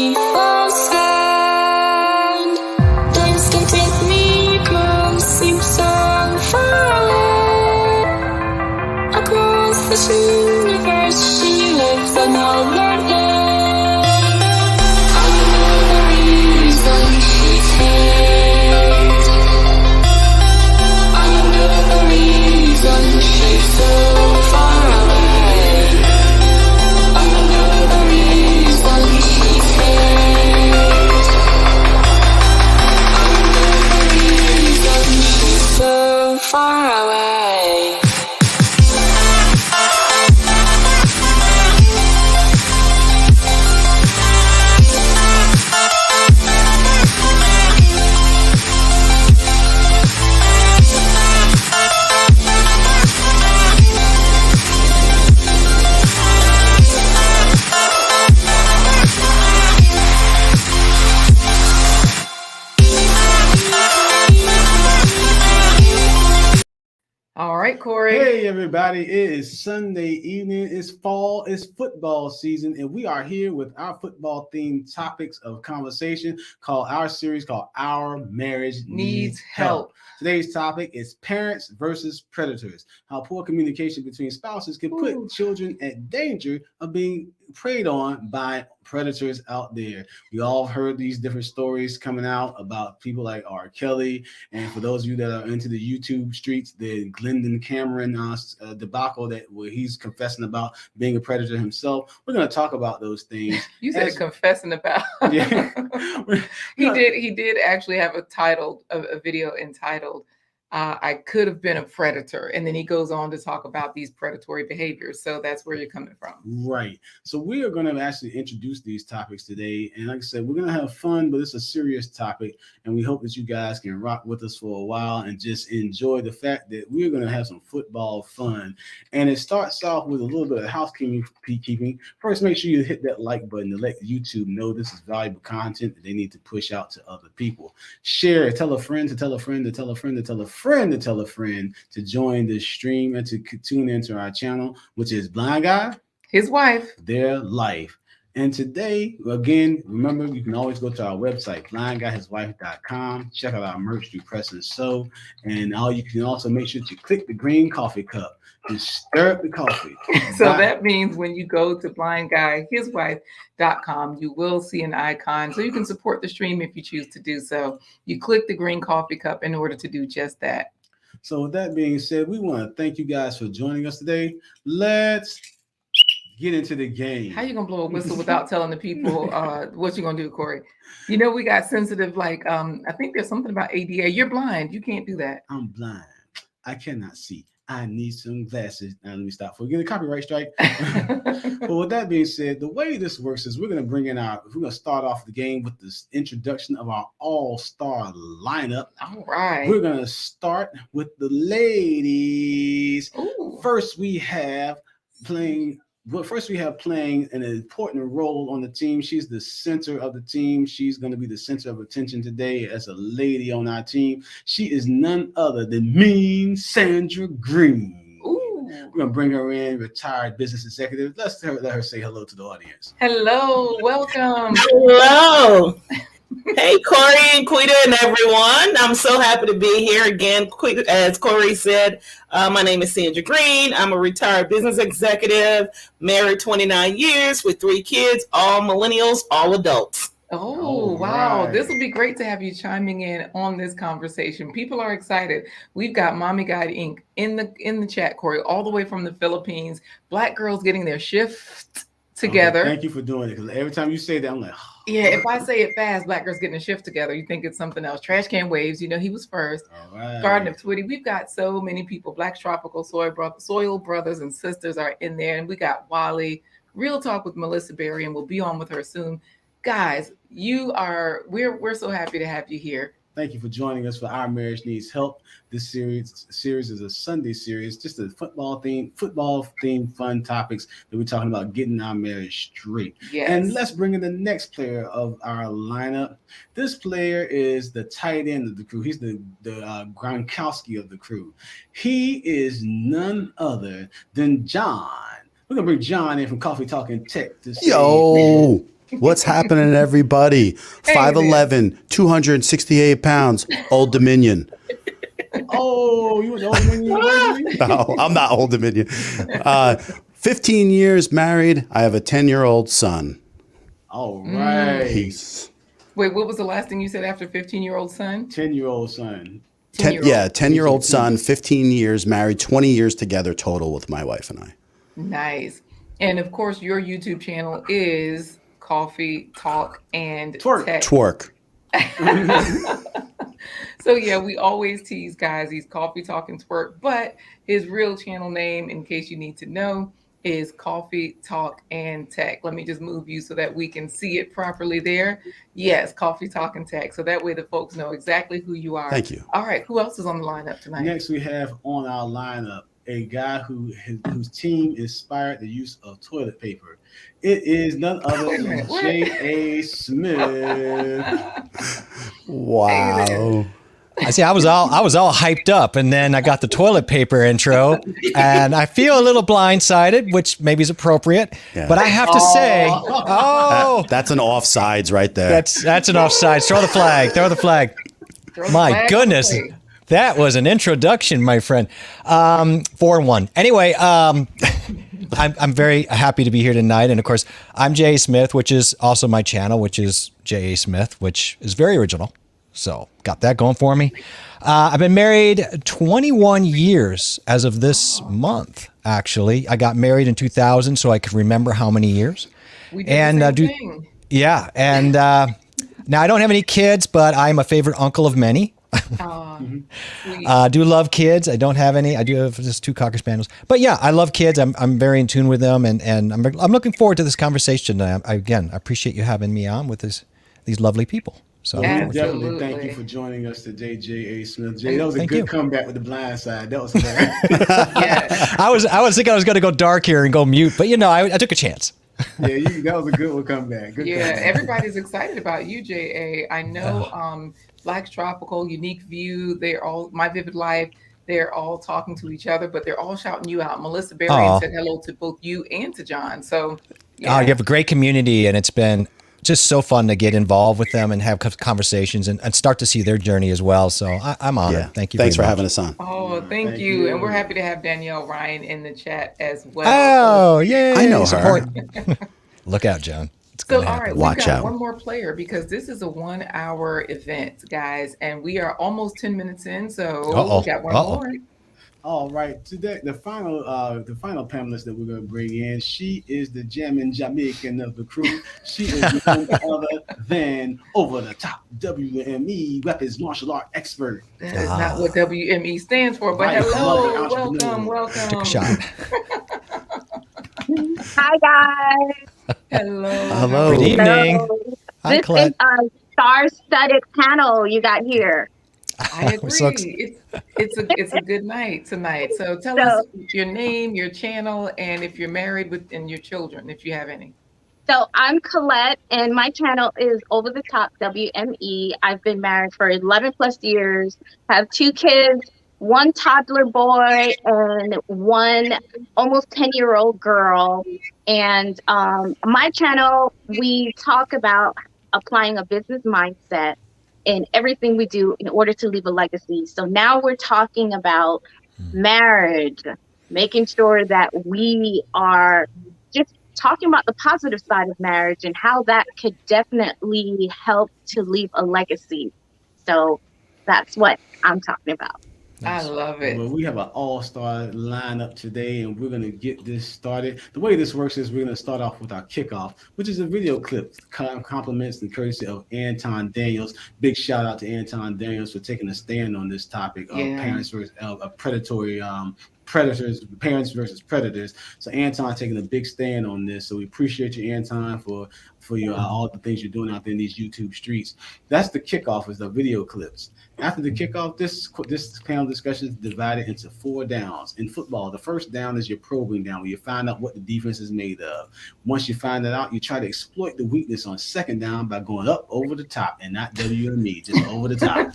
of sand. Things can take me close, seem so far away. Across this universe, she lives another day. I know the reason she's here. I know the reason she's so far away. I know the reason she's here. I know the reason she's so far away. All right, Corey. Hey, everybody. It is Sunday evening. It's fall. It's football season. And we are here with our football themed topics of conversation called our series called Our Marriage Needs Help. Today's topic is parents versus predators. How poor communication between spouses can put children at danger of being preyed on by predators out there. We all heard these different stories coming out about people like R. Kelly. And for those of you that are into the YouTube streets, the Glendon Cameron debacle where he's confessing about being a predator himself. We're going to talk about those things. You said confessing about. Yeah. He did actually have a video entitled I could have been a predator. And then he goes on to talk about these predatory behaviors. So that's where you're coming from. Right. So we are going to actually introduce these topics today. And like I said, we're going to have fun, but it's a serious topic. And we hope that you guys can rock with us for a while and just enjoy the fact that we're going to have some football fun. And it starts off with a little bit of housekeeping. First, make sure you hit that like button to let YouTube know this is valuable content that they need to push out to other people. Share, tell a friend to tell a friend to tell a friend to tell a friend to tell a friend to join this stream and to tune into our channel, which is Blind Guy, his wife, their life. And today, again, remember, you can always go to our website, blindguyhiswife.com. Check out our merch through Press and Sew. And you can also make sure to click the green coffee cup and stir up the coffee. So that means when you go to blindguyhiswife.com, you will see an icon. So you can support the stream if you choose to do so. You click the green coffee cup in order to do just that. So with that being said, we want to thank you guys for joining us today. Let's get into the game. How you gonna blow a whistle without telling the people what you gonna do, Corey? You know, we got sensitive, I think there's something about ADA. You're blind. You can't do that. I'm blind. I cannot see. I need some glasses. Now let me stop for getting a copyright strike. But with that being said, the way this works is we're going to start off the game with this introduction of our all-star lineup. All right. We're going to start with the ladies. Ooh. First we have playing an important role on the team. She's the center of the team. She's going to be the center of attention today as a lady on our team. She is none other than Mean Sandra Green. Ooh. We're going to bring her in, retired business executive. Let's let her say hello to the audience. Hello. Welcome. Hello. Hey, Corey and Quita and everyone. I'm so happy to be here again. As Corey said, my name is Sandra Green. I'm a retired business executive, married 29 years with 3 kids, all millennials, all adults. Oh, wow. Right. This will be great to have you chiming in on this conversation. People are excited. We've got Mommy Guide Inc. in the chat, Corey, all the way from the Philippines. Black girls getting their shift together. Okay, thank you for doing it, because every time you say that, I'm like, oh. Yeah, if I say it fast, Black girls getting a shift together, you think it's something else. Trash Can Waves, he was first. All right. Garden of Twitty. We've got so many people. Black Tropical Soil Brothers and Sisters are in there. And we got Wally. Real Talk with Melissa Berry, and we'll be on with her soon. Guys, we're so happy to have you here. Thank you for joining us for Our Marriage Needs Help. This series is a Sunday series, just a football themed fun topics that we're talking about getting our marriage straight. Yes. And let's bring in the next player of our lineup. This player is the tight end of the crew. He's the Gronkowski of the crew. He is none other than John. We're gonna bring John in from Coffee Talking Tech to say, Yo. What's happening, everybody? 5'11", 268 pounds, Old Dominion. Oh, you was Old Dominion? No, I'm not Old Dominion. 15 years married. I have a 10-year-old son. All right. Peace. Wait, what was the last thing you said after 15-year-old son? 10-year-old son. 10-year-old son, 15 years married, 20 years together total with my wife and I. Nice. And of course, your YouTube channel is Coffee, Talk, and Twerk. Tech. Twerk. So yeah, we always tease guys, he's Coffee, Talk, and Twerk, but his real channel name, in case you need to know, is Coffee, Talk, and Tech. Let me just move you so that we can see it properly there. Yes, Coffee, Talk, and Tech. So that way the folks know exactly who you are. Thank you. All right, who else is on the lineup tonight? Next, we have on our lineup a guy whose team inspired the use of toilet paper. It is none other than J.A. Smith. Wow. I see. I was all hyped up, and then I got the toilet paper intro, and I feel a little blindsided, which maybe is appropriate. Yeah. But I have to say, That's an offsides right there. that's an offside. Throw the flag. Throw the flag. Throw the My flag goodness, away. that was an introduction, my friend. 4-1. Anyway, I'm very happy to be here tonight, and of course, I'm J.A. Smith, which is also my channel, which is J.A. Smith, which is very original. So got that going for me. I've been married 21 years as of this month, actually. I got married in 2000, so I could remember how many years. We did the same thing. Yeah, and now I don't have any kids, but I'm a favorite uncle of many. Sweet. Do love kids. I don't have any. I do have just 2 Cocker Spaniels. But yeah, I love kids. I'm very in tune with them, and I'm looking forward to this conversation. I appreciate you having me on with these lovely people. So Yeah. Definitely thank Absolutely. you for joining us today, J.A. Smith. Jay, that was a Thank good you. comeback with the blind side. That was hilarious. Yeah. I was thinking I was going to go dark here and go mute, but I took a chance. Yeah, that was a good one comeback. Good Yeah, comeback. everybody's excited about you, J.A. I know Black's Tropical, Unique View, they're all, My Vivid Life, they're all talking to each other, but they're all shouting you out. Melissa Berry Aw. said hello to both you and to John. So, You yeah. have a great community, and it's been just so fun to get involved with them and have conversations and start to see their journey as well. So I'm honored. Yeah. Thank you. Thanks for very having much. us on. Oh, thank you. And we're happy to have Danielle Ryan in the chat as well. Oh, yeah. I know her. Look out, John. It's So, gonna all happen. right, Watch we've got out. one more player because this is a 1-hour event, guys, and we are almost 10 minutes in. So, Uh-oh. we got one Uh-oh. more. All right, today the final panelist that we're going to bring in, she is the Jammin' Jamaican of the crew. She is none other than over the top WME weapons martial art expert. That is not what WME stands for, but Right, hello, mother entrepreneur. welcome. Took a shot. Hi guys. Hello. Hello. Good evening. Hello. Hi, This is Colette. a star-studded panel you got here. I agree. We're so It's a good night tonight. So tell us your name, your channel, and if you're married and your children, if you have any. So I'm Colette, and my channel is Over the Top WME. I've been married for 11 plus years. Have 2 kids, 1 toddler boy, and 1 almost 10-year-old girl. And my channel, we talk about applying a business mindset in everything we do in order to leave a legacy. So now we're talking about marriage, making sure that we are just talking about the positive side of marriage and how that could definitely help to leave a legacy. So that's what I'm talking about. I love it. Well, we have an all-star lineup today, and we're going to get this started. The way this works is we're going to start off with our kickoff, which is a video clip, compliments and courtesy of Anton Daniels. Big shout out to Anton Daniels for taking a stand on this topic of parents versus predatory parents versus predators. So Anton taking a big stand on this. So we appreciate you, Anton, for your all the things you're doing out there in these YouTube streets. That's the kickoff, is the video clips. After the kickoff, this panel discussion is divided into 4 downs. In football, the first down is your probing down, where you find out what the defense is made of. Once you find that out, you try to exploit the weakness on second down by going up over the top, and not WME, just over the top.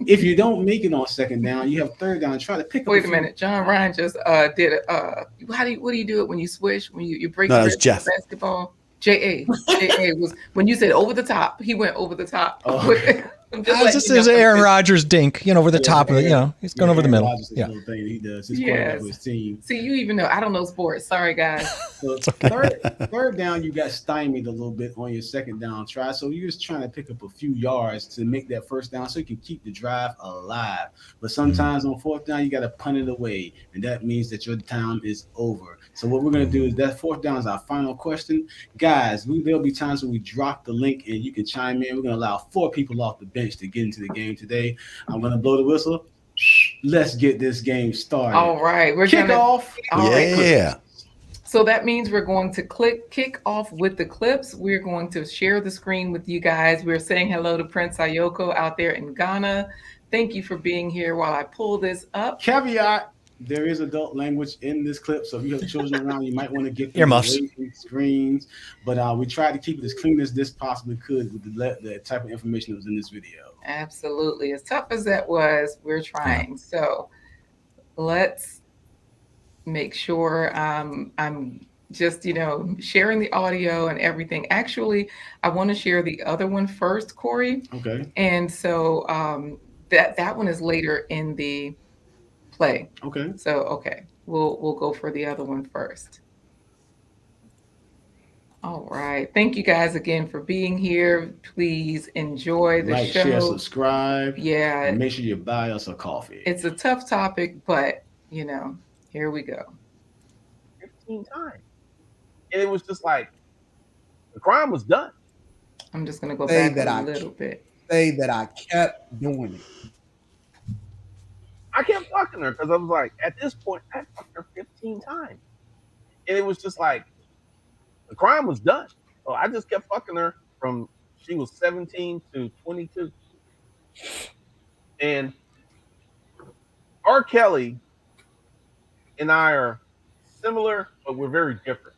If you don't make it on second down, you have third down. Try to pick up. Wait a minute. John Ryan just did it. What do you do it when you swish? When you break No, the that's wrist Jeff. with basketball? JA was when you said over the top. He went over the top. Oh. I'm There's an Aaron Rodgers dink, over the top of it. He's going over the middle. Yeah. Little thing he does. His quarterback with his team. See, you even know. I don't know sports. Sorry, guys. So third down, you got stymied a little bit on your second down try. So you're just trying to pick up a few yards to make that first down so you can keep the drive alive. But sometimes on fourth down, you got to punt it away. And that means that your time is over. So what we're going to do is that fourth down is our final question. Guys, there'll be times when we drop the link and you can chime in. We're going to allow 4 people off the bench to get into the game today. I'm going to blow the whistle. Let's get this game started. All right. We're kick off. All right. Yeah. So that means we're going to kick off with the clips. We're going to share the screen with you guys. We're saying hello to Prince Ayoko out there in Ghana. Thank you for being here while I pull this up. Caveat. There is adult language in this clip, so if you have children around, you might want to get them earmuffs away from screens. But we tried to keep it as clean as this possibly could with the type of information that was in this video. Absolutely. As tough as that was, we're trying. So let's make sure I'm just, sharing the audio and everything. Actually, I want to share the other one first, Corey. Okay. And so that one is later in the play. Okay. So we'll go for the other one first. All right. Thank you guys again for being here. Please enjoy the show. Share, subscribe. Yeah. And make sure you buy us a coffee. It's a tough topic, but here we go. 15 times. And it was just like the crime was done. I'm just gonna go back a little bit. Say that I kept doing it. I kept fucking her because I was like, at this point, I fucked her 15 times. And it was just like, the crime was done. So I just kept fucking her from she was 17 to 22. And R. Kelly and I are similar, but we're very different.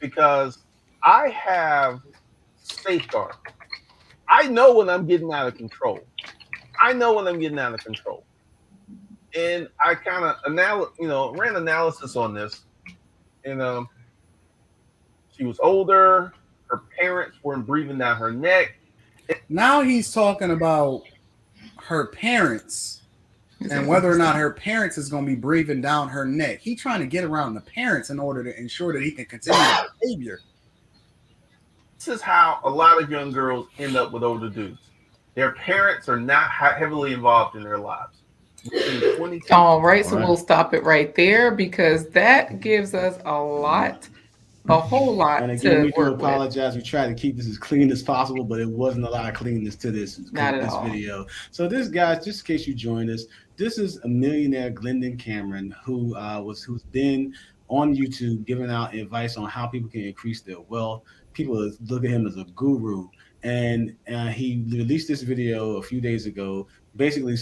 Because I have safeguard. I know when I'm getting out of control. And I kind of, ran analysis on this. And she was older. Her parents weren't breathing down her neck. Now he's talking about her parents and whether or not her parents is going to be breathing down her neck. He's trying to get around the parents in order to ensure that he can continue the behavior. This is how a lot of young girls end up with older dudes. Their parents are not heavily involved in their lives. All right, so we'll stop it right there because that gives us a whole lot. And again, we do work apologize. We tried to keep this as clean as possible, but it wasn't a lot of cleanness to this video. So this, guys, just in case you joined us, this is a millionaire Glendon Cameron who's been on YouTube giving out advice on how people can increase their wealth. People look at him as a guru, and he released this video a few days ago, basically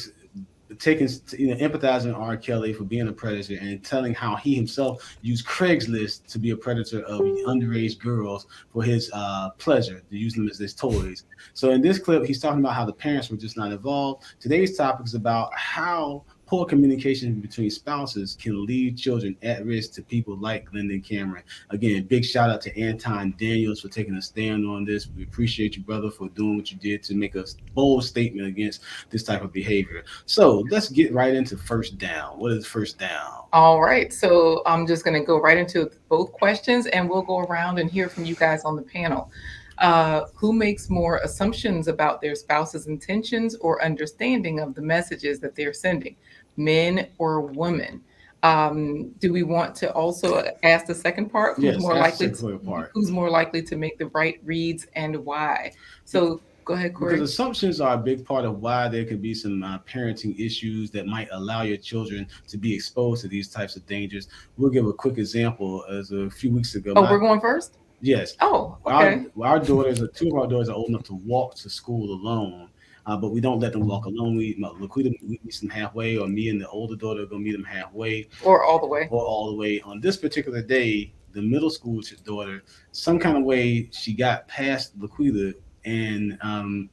empathizing R. Kelly for being a predator and telling how he himself used Craigslist to be a predator of underage girls for his pleasure, to use them as his toys. So in this clip, he's talking about how the parents were just not involved. Today's topic is about how poor communication between spouses can lead children at risk to people like Glendon Cameron. Again, big shout out to Anton Daniels for taking a stand on this. We appreciate you, brother, for doing what you did to make a bold statement against this type of behavior. So let's get right into first down. What is first down? All right. So I'm just going to go right into both questions and we'll go around and hear from you guys on the panel. Who makes more assumptions about their spouse's intentions or understanding of the messages that they're sending, men or women? Do we want to also ask the second part? Who's more likely to make the right reads and why? So go ahead, Corey. Because assumptions are a big part of why there could be some parenting issues that might allow your children to be exposed to these types of dangers. We'll give a quick example. As a few weeks ago. We're going first? Yes. Oh, okay. Our daughters, 2 of our daughters are old enough to walk to school alone, but we don't let them walk alone. Laquita meets them halfway, or me and the older daughter are going to meet them halfway. Or all the way. On this particular day, the middle school daughter, some kind of way, she got past Laquita, and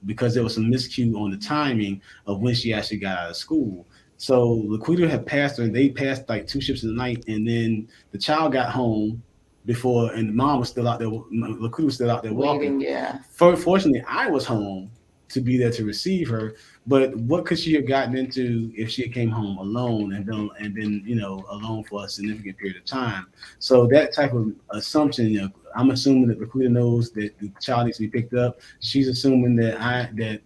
because there was some miscue on the timing of when she actually got out of school. So Laquita had passed her, and they passed like 2 shifts in the night, and then the child got home. before, and the mom was still out there. LaCruz was still out there walking. Waiting, yeah. Fortunately, I was home to be there to receive her. But what could she have gotten into if she came home alone and been alone for a significant period of time? So that type of assumption, I'm assuming that Laquita knows that the child needs to be picked up. She's assuming that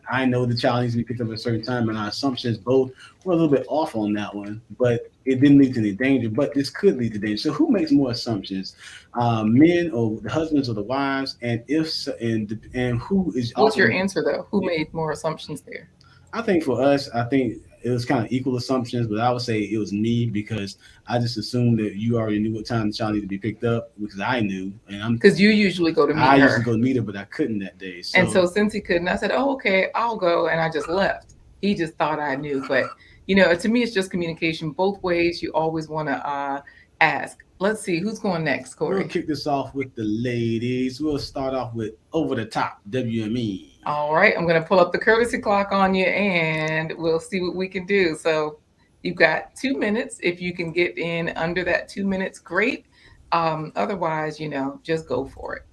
I know the child needs to be picked up at a certain time, and our assumptions both were a little bit off on that one. But it didn't lead to any danger. But this could lead to danger. So who makes more assumptions, men or the husbands or the wives? And if so, and who is? What's your answer though? Who made more assumptions there? I think for us, it was kind of equal assumptions, but I would say it was me because I just assumed that you already knew what time the child needed to be picked up because I knew, and because you usually go to meet her. I usually go to meet her, but I couldn't that day. So since he couldn't, I said, "Oh, okay, I'll go," and I just left. He just thought I knew, but to me, it's just communication both ways. You always want to ask. Let's see who's going next, Corey. We'll kick this off with the ladies. We'll start off with Over the Top WME. All right, I'm going to pull up the courtesy clock on you, and we'll see what we can do. So you've got 2 minutes. If you can get in under that 2 minutes, great. Otherwise, just go for it.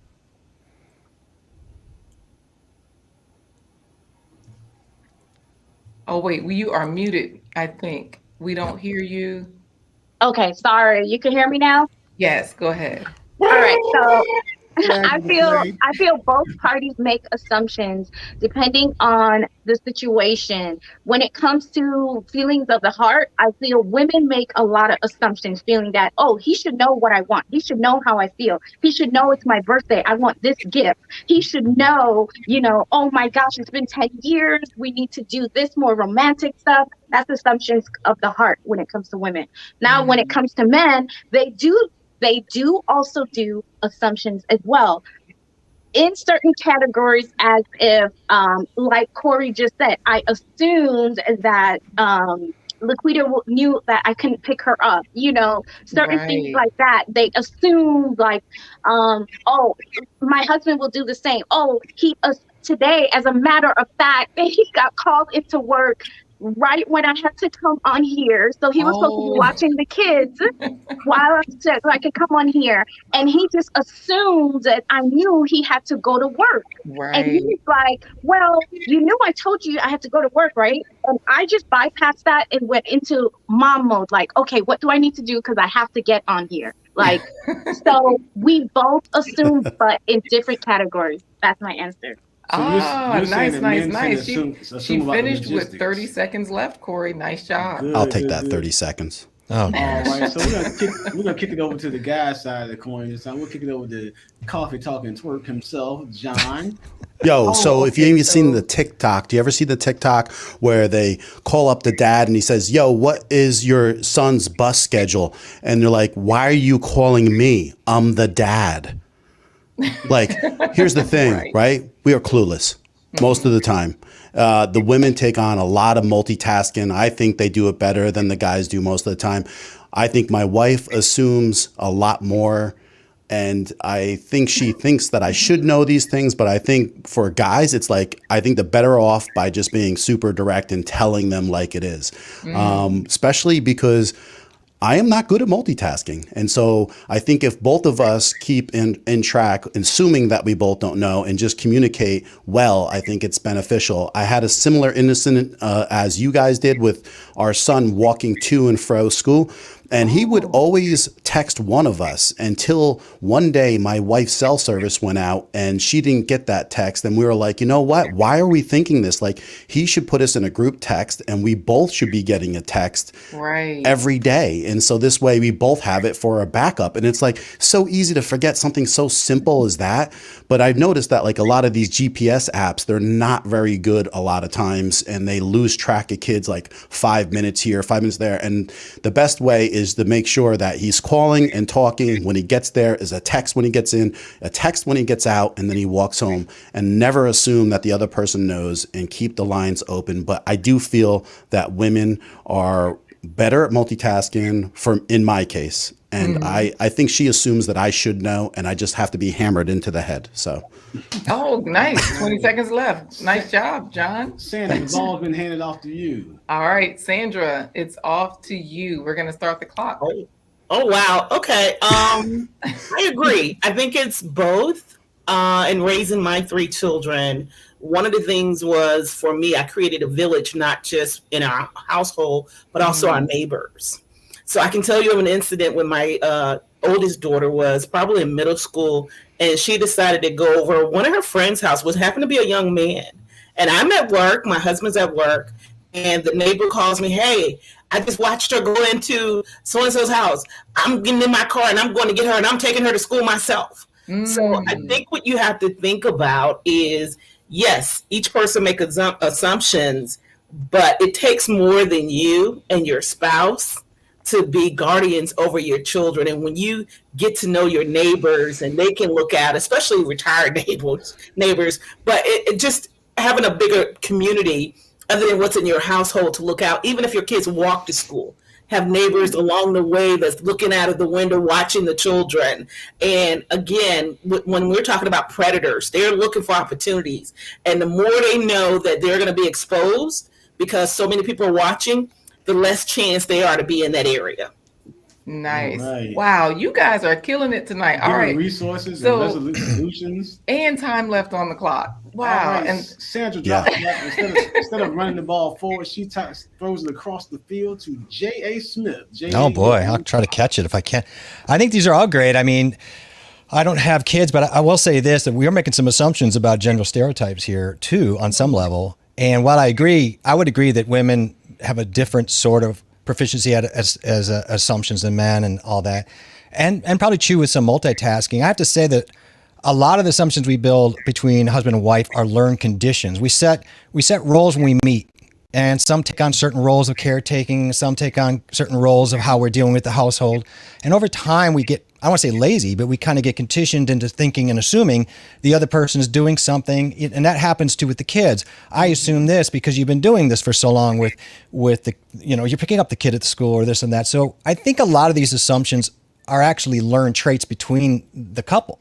Oh, wait, you are muted, I think. We don't hear you. Okay, sorry. You can hear me now? Yes, go ahead. All right, so I feel both parties make assumptions depending on the situation. When it comes to feelings of the heart, I feel women make a lot of assumptions, feeling that, oh, he should know what I want. He should know how I feel. He should know it's my birthday. I want this gift. He should know, oh my gosh, it's been 10 years. We need to do this more romantic stuff. That's assumptions of the heart when it comes to women. Now, when it comes to men, they do also do assumptions as well in certain categories, as if, like Corey just said, I assumed that Laquita knew that I couldn't pick her up, certain things like that. They assumed like, oh, my husband will do the same. Oh, today, as a matter of fact, he got called into work right when I had to come on here. So he was supposed to be watching the kids while I'm sick, so I could come on here. And he just assumed that I knew he had to go to work. Right. And he was like, well, you knew I told you I had to go to work, right? And I just bypassed that and went into mom mode. Like, okay, what do I need to do? Because I have to get on here. Like, so we both assume, but in different categories. That's my answer. So nice. She finished with 30 seconds left, Corey. Nice job. I'll take that 30 seconds. Oh, nice. All right, so we're gonna kick it over to the guy's side of the coin this time. We'll kick it over to coffee talking twerp himself, John. Yo, so if you ain't seen the TikTok, do you ever see the TikTok where they call up the dad and he says, yo, what is your son's bus schedule? And they're like, why are you calling me? I'm the dad. Like, here's the thing, right? We are clueless most of the time. The women take on a lot of multitasking. I think they do it better than the guys do most of the time. I think my wife assumes a lot more, and I think she thinks that I should know these things. But I think for guys, it's like, I think they're better off by just being super direct and telling them like it is, especially because I am not good at multitasking. And so I think if both of us keep in track, assuming that we both don't know, and just communicate well, I think it's beneficial. I had a similar incident as you guys did with our son walking to and fro school. And he would always text one of us until one day my wife's cell service went out and she didn't get that text. And we were like, you know what? Why are we thinking this? Like, he should put us in a group text and we both should be getting a text every day. And so this way we both have it for a backup. And it's like so easy to forget something so simple as that. But I've noticed that like a lot of these GPS apps, they're not very good a lot of times, and they lose track of kids like 5 minutes here, 5 minutes there. And the best way is to make sure that he's calling and talking when he gets there, is a text when he gets in, a text when he gets out, and then he walks home, and never assume that the other person knows, and keep the lines open. But I do feel that women are better at multitasking in my case. And I think she assumes that I should know, and I just have to be hammered into the head. So. Oh, nice. 20 seconds left. Nice job, John. Sandra, the ball's been handed off to you. All right, Sandra, it's off to you. We're going to start the clock. Oh wow. Okay. I agree. I think it's both. In raising my three children, one of the things was for me, I created a village, not just in our household, but also our neighbors. So I can tell you of an incident when my oldest daughter was probably in middle school, and she decided to go over one of her friends' house, was happened to be a young man. And I'm at work, my husband's at work, and the neighbor calls me, hey, I just watched her go into so and so's house. I'm getting in my car and I'm going to get her and I'm taking her to school myself. So I think what you have to think about is yes, each person make assumptions, but it takes more than you and your spouse to be guardians over your children. And when you get to know your neighbors and they can look at, especially retired neighbors, but it just having a bigger community other than what's in your household to look out, even if your kids walk to school, have neighbors along the way that's looking out of the window watching the children. And again, when we're talking about predators, they're looking for opportunities. And the more they know that they're going to be exposed because so many people are watching, the less chance they are to be in that area. Nice. Right. Wow, you guys are killing it tonight. All Giving right. resources So- and solutions. And time left on the clock. Wow. All right, And Sandra Yeah. dropped back. Instead of running the ball forward, she throws it across the field to J.A. Smith. J.A., Oh boy, I'll try to catch it if I can. I think these are all great. I mean, I don't have kids, but I will say this, that we are making some assumptions about gender stereotypes here too, on some level. And while I would agree that women have a different sort of proficiency as assumptions than men and all that, and probably chew with some multitasking. I have to say that a lot of the assumptions we build between husband and wife are learned conditions. We set roles when we meet, and some take on certain roles of caretaking, some take on certain roles of how we're dealing with the household. And over time we get, I don't want to say lazy, but we kind of get conditioned into thinking and assuming the other person is doing something. And that happens too with the kids. I assume this because you've been doing this for so long with the, you're picking up the kid at the school or this and that. So I think a lot of these assumptions are actually learned traits between the couple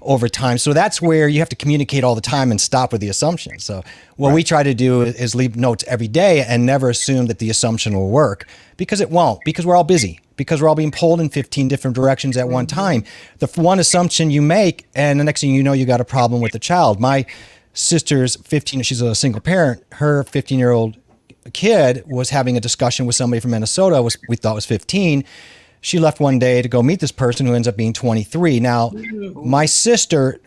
over time. So that's where you have to communicate all the time and stop with the assumptions. So what we try to do is leave notes every day and never assume that the assumption will work, because it won't, because we're all busy, because we're all being pulled in 15 different directions at one time. The one assumption you make, and the next thing you know, you got a problem with the child. My sister's 15, she's a single parent, her 15-year-old kid was having a discussion with somebody from Minnesota, we thought was 15. She left one day to go meet this person who ends up being 23. Now, my sister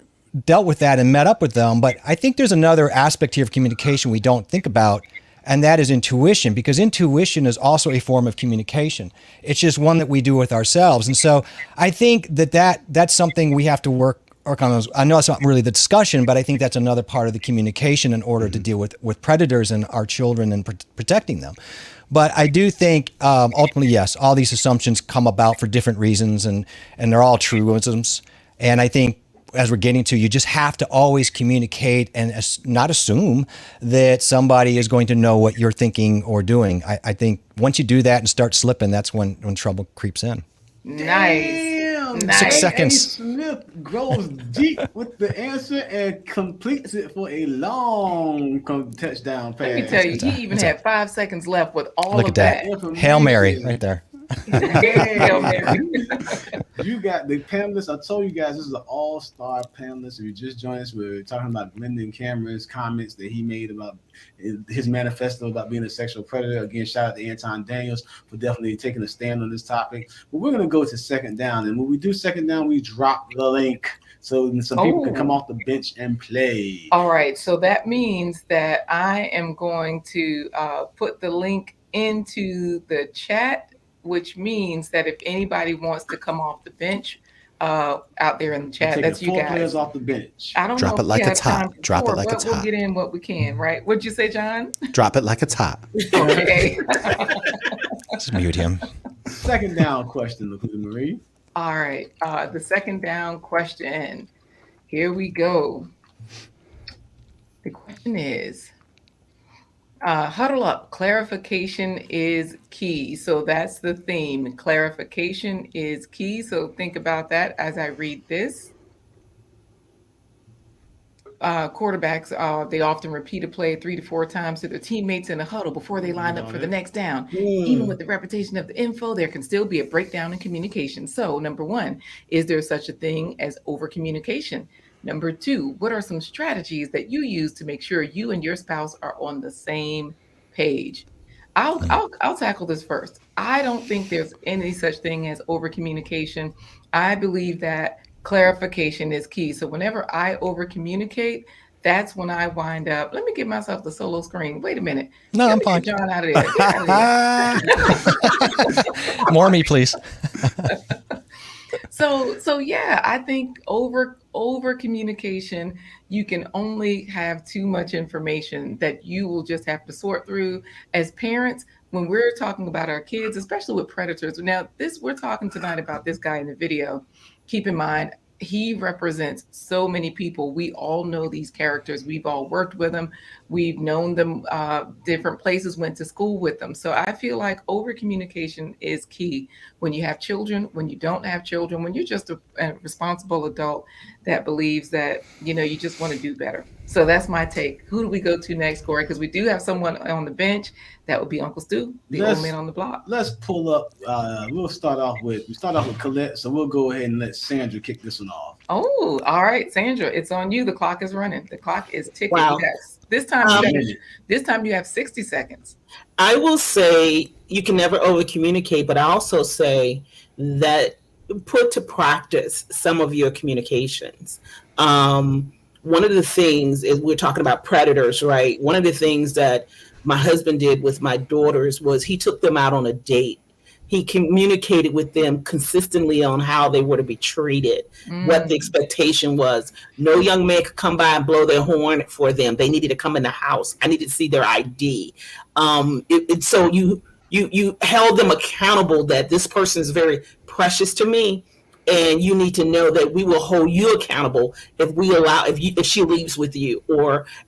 dealt with that and met up with them, but I think there's another aspect here of communication we don't think about, and that is intuition, because intuition is also a form of communication. It's just one that we do with ourselves. And so I think that's something we have to work on. I know it's not really the discussion, but I think that's another part of the communication in order to deal with predators and our children and protecting them. But I do think ultimately, yes, all these assumptions come about for different reasons, and they're all truisms. And I think as we're getting to, you just have to always communicate and not assume that somebody is going to know what you're thinking or doing. I think once you do that and start slipping, that's when trouble creeps in. nice. Nice. 6 seconds. Smith goes deep with the answer and completes it for a long touchdown pass. Let me tell you, he even had 5 seconds left with all Look of at that. that. Hail Mary right there. Hail Mary. You got the panelists. I told you guys this is an all-star panelist. If you just joined us, we're talking about Glendon Cameron's comments that he made about his manifesto about being a sexual predator. Again, shout out to Anton Daniels for definitely taking a stand on this topic. But we're going to go to second down. And when we do second down, we drop the link so some people can come off the bench and play. All right. So that means that I am going to put the link into the chat, which means that if anybody wants to come off the bench out there in the chat, that's you 4 guys. players off the bench. I don't Drop know it like if we it's have hot. time for Drop it four, like but it's we'll hot. get in what we can, right? What'd you say, John? Drop it like it's hot. Okay. Just mute him. Second down question, Marie. All right. The second down question. Here we go. The question is, huddle up. Clarification is key. So that's the theme. Clarification is key. So think about that as I read this. quarterbacks, they often repeat a play 3 to 4 times to their teammates in a huddle before they line up for the next down. Even with the repetition of the info, there can still be a breakdown in communication. So, number one, is there such a thing as over communication? Number two, what are some strategies that you use to make sure you and your spouse are on the same page? I'll tackle this first. I don't think there's any such thing as over communication. I believe that clarification is key. So whenever I over communicate, that's when I wind up. Let me give myself the solo screen. Wait a minute. No, I'm Get fine. John out of there. Get out of there. More me, please. So yeah, I think over communication, you can only have too much information that you will just have to sort through. As parents, when we're talking about our kids, especially with predators. Now, we're talking tonight about this guy in the video. Keep in mind, he represents so many people. We all know these characters. We've all worked with them. We've known them, different places, went to school with them. So I feel like over communication is key when you have children, when you don't have children, when you're just a responsible adult that believes that, you just want to do better. So that's my take. Who do we go to next, Corey? Because we do have someone on the bench. That would be Uncle Stu, the old man on the block. Let's pull up. We'll start off with Colette. So we'll go ahead and let Sandra kick this one off. Oh, all right, Sandra, it's on you. The clock is running. The clock is ticking. Wow. Yes. This time you have 60 seconds. I will say you can never over communicate, but I also say that put to practice some of your communications. One of the things is we're talking about predators, right? One of the things that my husband did with my daughters was he took them out on a date. He communicated with them consistently on how they were to be treated, what the expectation was. No young man could come by and blow their horn for them. They needed to come in the house. I needed to see their ID. So you held them accountable that this person is very precious to me. And you need to know that we will hold you accountable if she leaves with you,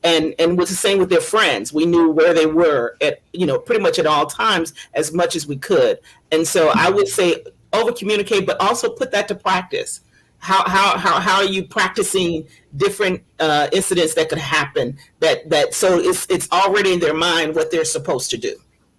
and was the same with their friends. We knew where they were at, pretty much at all times as much as we could. And so I would say over communicate, but also put that to practice. How are you practicing different incidents that could happen so it's already in their mind what they're supposed to do.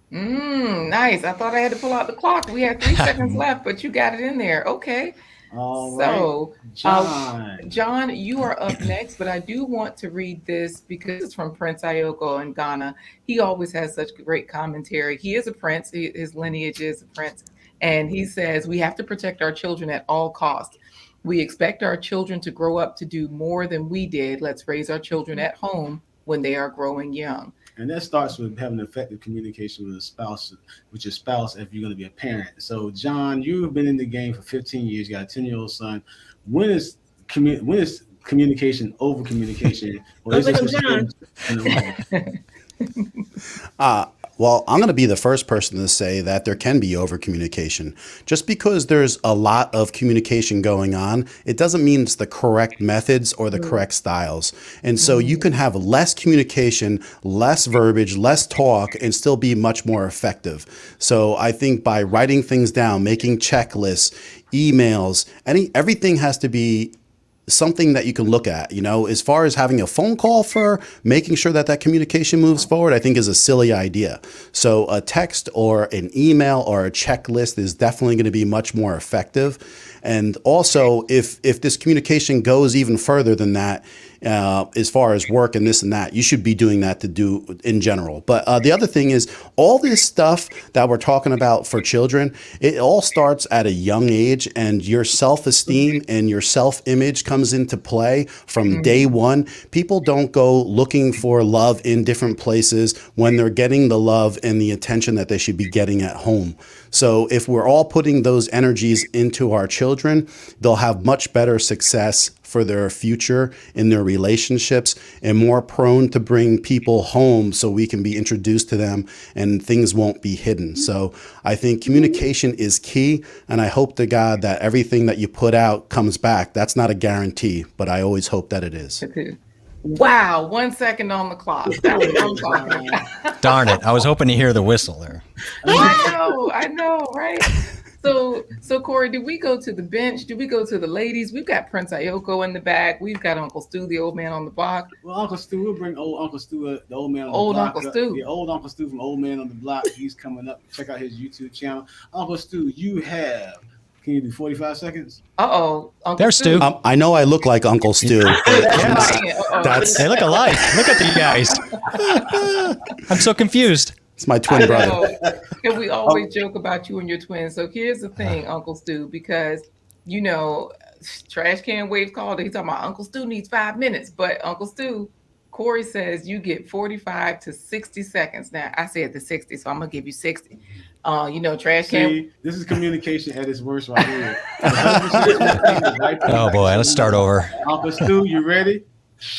Nice. I thought I had to pull out the clock. We had 3 seconds left, but you got it in there. Okay. All So, right. John, you are up next, but I do want to read this because it's from Prince Ayoko in Ghana. He always has such great commentary. He is a prince. His lineage is a prince. And he says, we have to protect our children at all costs. We expect our children to grow up to do more than we did. Let's raise our children at home when they are growing young. And that starts with having effective communication with your spouse if you're going to be a parent. So, John, you've been in the game for 15 years. You got a 10-year-old son. When is communication over communication? Or is it Well, I'm going to be the first person to say that there can be over communication. Just because there's a lot of communication going on, it doesn't mean it's the correct methods or the correct styles. And so you can have less communication, less verbiage, less talk, and still be much more effective. So I think by writing things down, making checklists, emails, everything has to be something that you can look at, as far as having a phone call for making sure that communication moves forward, I think is a silly idea. So a text or an email or a checklist is definitely going to be much more effective. And also if this communication goes even further than that, as far as work and this and that, you should be doing that to do in general. But the other thing is all this stuff that we're talking about for children, it all starts at a young age, and your self-esteem and your self-image comes into play from day one. People don't go looking for love in different places when they're getting the love and the attention that they should be getting at home. So if we're all putting those energies into our children, they'll have much better success for their future in their relationships and more prone to bring people home so we can be introduced to them and things won't be hidden. So I think communication is key, and I hope to God that everything that you put out comes back. That's not a guarantee, but I always hope that it is. Wow, 1 second on the clock. That's what I'm talking about. Darn it. I was hoping to hear the whistle there. I know, right? So Corey, did we go to the bench? Did we go to the ladies? We've got Prince Ayoko in the back. We've got Uncle Stu, the old man on the block. Well, Uncle Stu, we'll bring old Uncle Stu, the old man on the Old block. Uncle Stu. Yeah, old Uncle Stu from Old Man on the Block. He's coming up. Check out his YouTube channel. Uncle Stu, you have, can you do 45 seconds? Uh-oh. Uncle There's Stu. I know I look like Uncle Stu. But that's They look alike. Look at you guys. I'm so confused. it's my twin brother. And we always joke about you and your twins. So here's the thing, Uncle Stu, because you know, trash can waves called. He's talking about Uncle Stu needs 5 minutes, but Uncle Stu, Corey says you get 45 to 60 seconds. Now I said the 60, so I'm gonna give you 60. You know, trash can. See, this is communication at its worst right here. Oh boy, let's start over. Uncle Stu, you ready?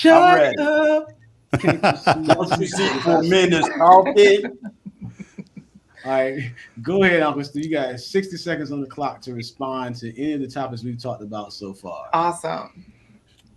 I'm ready. up. Don't you sit for a minute talking? All right, go ahead, Uncle Stu. You got 60 seconds on the clock to respond to any of the topics we've talked about so far. Awesome.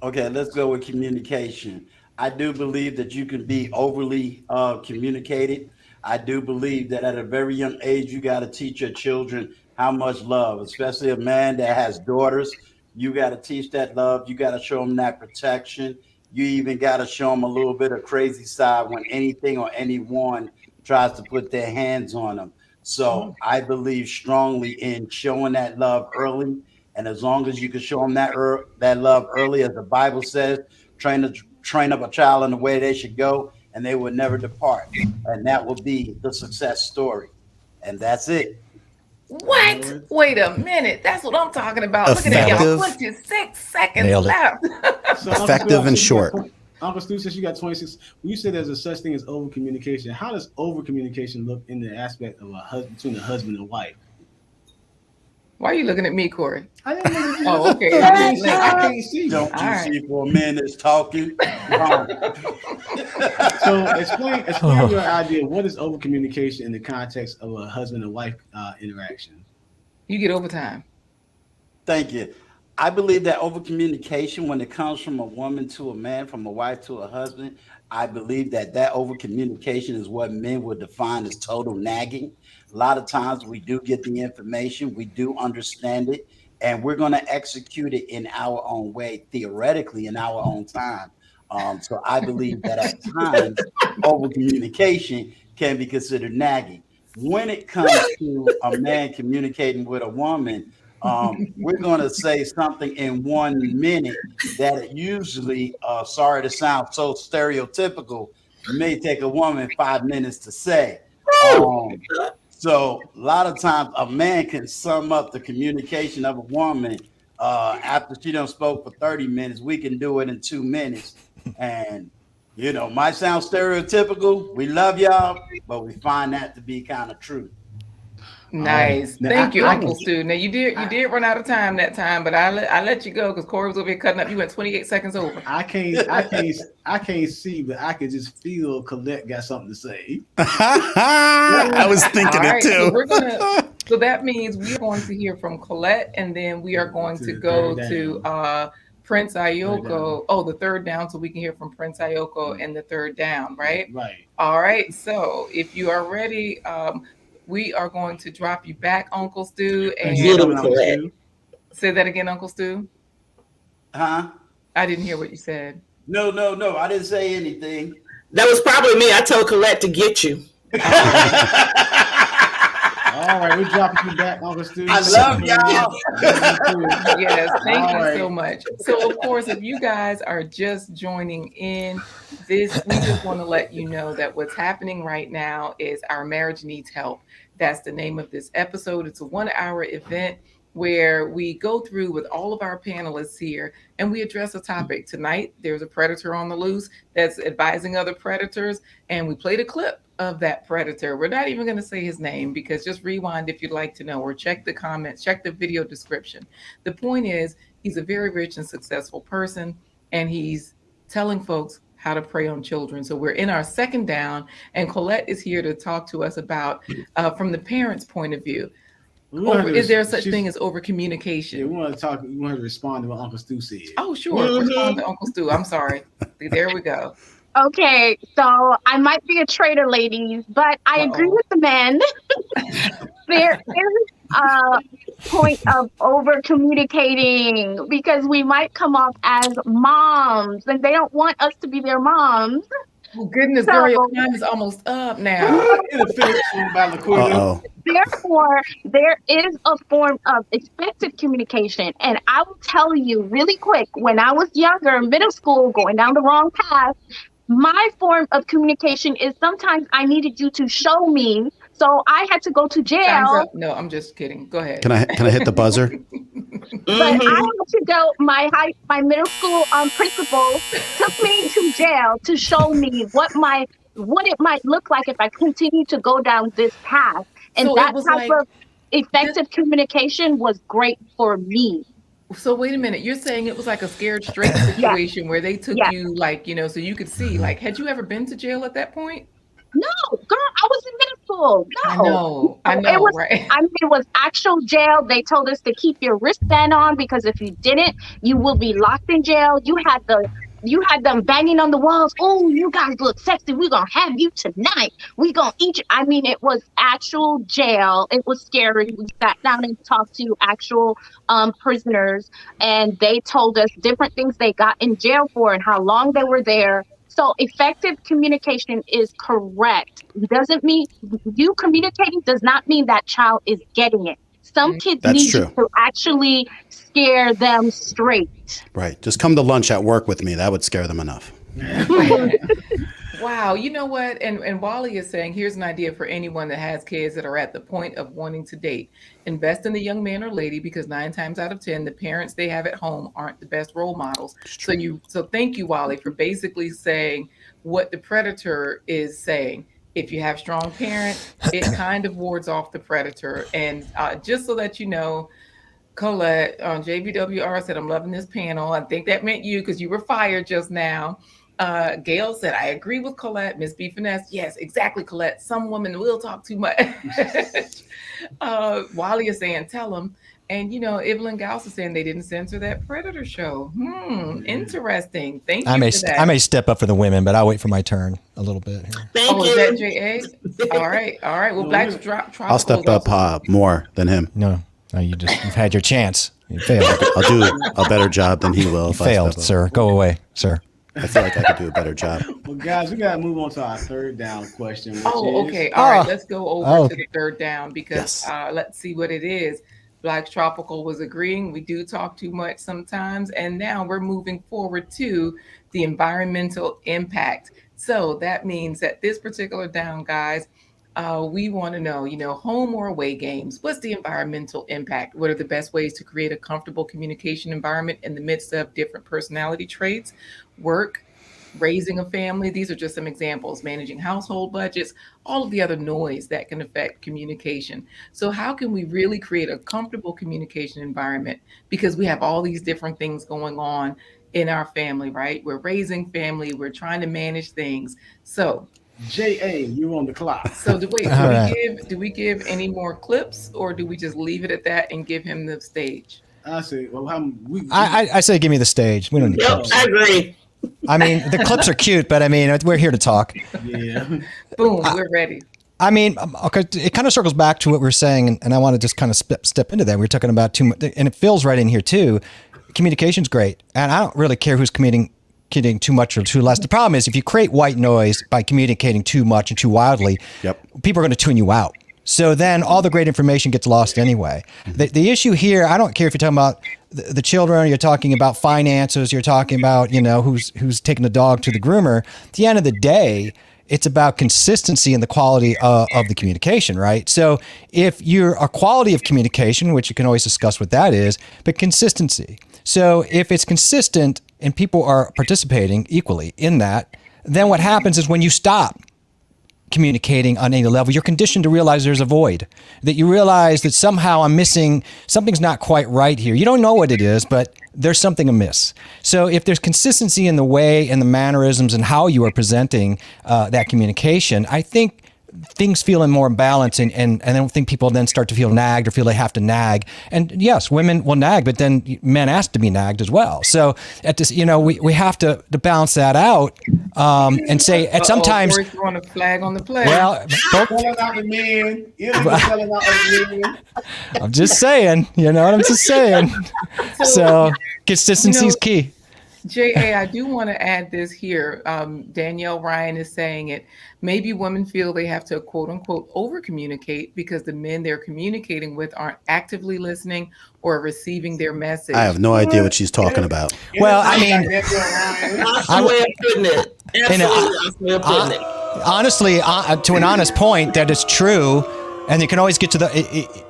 Okay, let's go with communication. I do believe that you can be overly communicated. I do believe that at a very young age, you got to teach your children how much love, especially a man that has daughters. You got to teach that love. You got to show them that protection. You even got to show them a little bit of crazy side when anything or anyone tries to put their hands on them. So I believe strongly in showing that love early. And as long as you can show them that love early, as the Bible says, train up a child in the way they should go, and they will never depart. And that will be the success story. And that's it. What? Wait a minute. That's what I'm talking about. Look at that, y'all. 26 seconds Nailed it. left. So, Uncle Effective Stu, and short. Uncle Stu, since you got 26, you said there's a such thing as over communication. How does over communication look in the aspect of a husband between a husband and wife? Why are you looking at me, Corey? I didn't know you- Oh, okay. I can't see. Don't you All right. see for a minute talking? So explain your idea. What is over communication in the context of a husband and wife interaction? You get overtime. Thank you. I believe that over communication, when it comes from a woman to a man, from a wife to a husband, I believe that over communication is what men would define as total nagging. A lot of times we do get the information, we do understand it, and we're going to execute it in our own way, theoretically in our own time. So I believe that at times over communication can be considered nagging. When it comes to a man communicating with a woman, we're going to say something in 1 minute that it usually, sorry to sound so stereotypical, may take a woman 5 minutes to say. So a lot of times a man can sum up the communication of a woman after she done spoke for 30 minutes. We can do it in 2 minutes. And, you know, might sound stereotypical. We love y'all, but we find that to be kind of true. Nice. Now, Thank you, I Uncle can- Stu. Now you did run out of time that time, but I let you go because Corey was over here cutting up. You went 28 seconds over. I can't see, but I can just feel Colette got something to say. I was thinking All right, it so too. we're gonna. So that means we're going to hear from Colette, and then we are going to go to Prince Ayoko. Oh, the third down, so we can hear from Prince Ayoko in the third down, right? Right. All right. So if you are ready, we are going to drop you back, Uncle Stu, and say that again, Uncle Stu. Huh? I didn't hear what you said. No. I didn't say anything. That was probably me. I told Colette to get you. All right, we're dropping you back, Uncle Stu. I love y'all. Yes, thank All you right. so much. So, of course, if you guys are just joining in this, we just want to let you know that what's happening right now is Our Marriage Needs Help. That's the name of this episode. It's a 1-hour event where we go through with all of our panelists here and we address a topic. Tonight, there's a predator on the loose that's advising other predators, and we played a clip of that predator. We're not even going to say his name because just rewind if you'd like to know, or check the comments, check the video description. The point is, he's a very rich and successful person, and he's telling folks how to prey on children. So we're in our second down, and Colette is here to talk to us about from the parents' point of view. Is there such thing as over communication? Yeah, we want to respond to what Uncle Stu said. Oh, sure. Respond to Uncle Stu. I'm sorry. There we go. Okay, so I might be a traitor, ladies, but I agree with the men. point of over communicating because we might come off as moms and they don't want us to be their moms. Oh, goodness, girl, your time is almost up now. Therefore, there is a form of effective communication. And I will tell you really quick, when I was younger, middle school, going down the wrong path, my form of communication is sometimes I needed you to show me. So I had to go to Time's jail. up. No, I'm just kidding. Go ahead. Can I hit the buzzer? But I had to go. My middle school principal took me to jail to show me what it might look like if I continue to go down this path. And So it that was type like of effective communication was great for me. So wait a minute. You're saying it was like a scared straight situation where they took Yeah. you like, so you could see. Like, had you ever been to jail at that point? No, girl, I was in middle school. No, I know, it was, right? I mean, it was actual jail. They told us to keep your wristband on because if you didn't, you will be locked in jail. You had them banging on the walls. Oh, you guys look sexy. We're gonna have you tonight. We gonna eat you. I mean, it was actual jail. It was scary. We sat down and talked to actual prisoners, and they told us different things they got in jail for and how long they were there. So effective communication is correct. Doesn't mean you communicating does not mean that child is getting it. Some kids That's need true. you to actually scare them straight. Right. Just come to lunch at work with me. That would scare them enough. Wow, you know what? And Wally is saying, here's an idea for anyone that has kids that are at the point of wanting to date. Invest in the young man or lady because 9 times out of 10, the parents they have at home aren't the best role models. So thank you, Wally, for basically saying what the predator is saying. If you have strong parents, it kind of wards off the predator. And just so that you know, Colette on JVWR said, I'm loving this panel. I think that meant you because you were fired just now. Gail said, I agree with Colette. Miss B Finesse, yes, exactly, Colette. Some women will talk too much. Wally is saying, tell them. And, Evelyn Gauss is saying they didn't censor that Predator show. Interesting. Thank you for that. I may step up for the women, but I'll wait for my turn a little bit here. Thank you. Is that J.A.? All right. Well, Black's drop. I'll step up more than him. No, you've had your chance. You failed. I'll do a better job than he will. You failed, sir. Go away, sir. I feel like I could do a better job. Well, guys, we got to move on to our third down question. Okay. All right. Let's go over to the third down because let's see what it is. Black Tropical was agreeing. We do talk too much sometimes. And now we're moving forward to the environmental impact. So that means that this particular down, guys, we want to know, home or away games, what's the environmental impact? What are the best ways to create a comfortable communication environment in the midst of different personality traits, work, raising a family? These are just some examples, managing household budgets, all of the other noise that can affect communication. So how can we really create a comfortable communication environment? Because we have all these different things going on in our family, right? We're raising family, we're trying to manage things. So J.A., you're on the clock. So do we give any more clips or do we just leave it at that and give him the stage? I say, I say give me the stage. We don't need clips. I agree. I mean, the clips are cute, but I mean, we're here to talk. Yeah. Boom, we're ready. I mean, okay, it kind of circles back to what we were saying, and I want to just kind of step into that. We were talking about too much, and it feels right in here too. Communication's great, and I don't really care who's communicating too much or too less. The problem is if you create white noise by communicating too much and too wildly, people are going to tune you out. So then all the great information gets lost anyway. The issue here, I don't care if you're talking about the children, you're talking about finances, you're talking about, who's taking the dog to the groomer. At the end of the day, it's about consistency and the quality of the communication, right? So if you're a quality of communication, which you can always discuss what that is, but consistency. So if it's consistent and people are participating equally in that, then what happens is when you stop communicating on any level, you're conditioned to realize there's a void, that you realize that somehow I'm missing, something's not quite right here. You don't know what it is, but there's something amiss. So if there's consistency in the way and the mannerisms and how you are presenting that communication, I think things feel more in balance, and I don't think people then start to feel nagged or feel they have to nag. And yes, women will nag, but then men ask to be nagged as well. So at this, we have to balance that out, and say at sometimes. Corey's throwing a flag on the play. Well, Selling out the men. Selling out the men. I'm just saying, what I'm just saying. So consistency is key. J.A., I do want to add this here. Danielle Ryan is saying it. Maybe women feel they have to, quote unquote, over communicate because the men they're communicating with aren't actively listening or receiving their message. I have no idea what she's talking about. Well, I mean, That's the way of putting it. Absolutely, that's the way of putting it. honestly, to an honest point, that is true. And you can always get to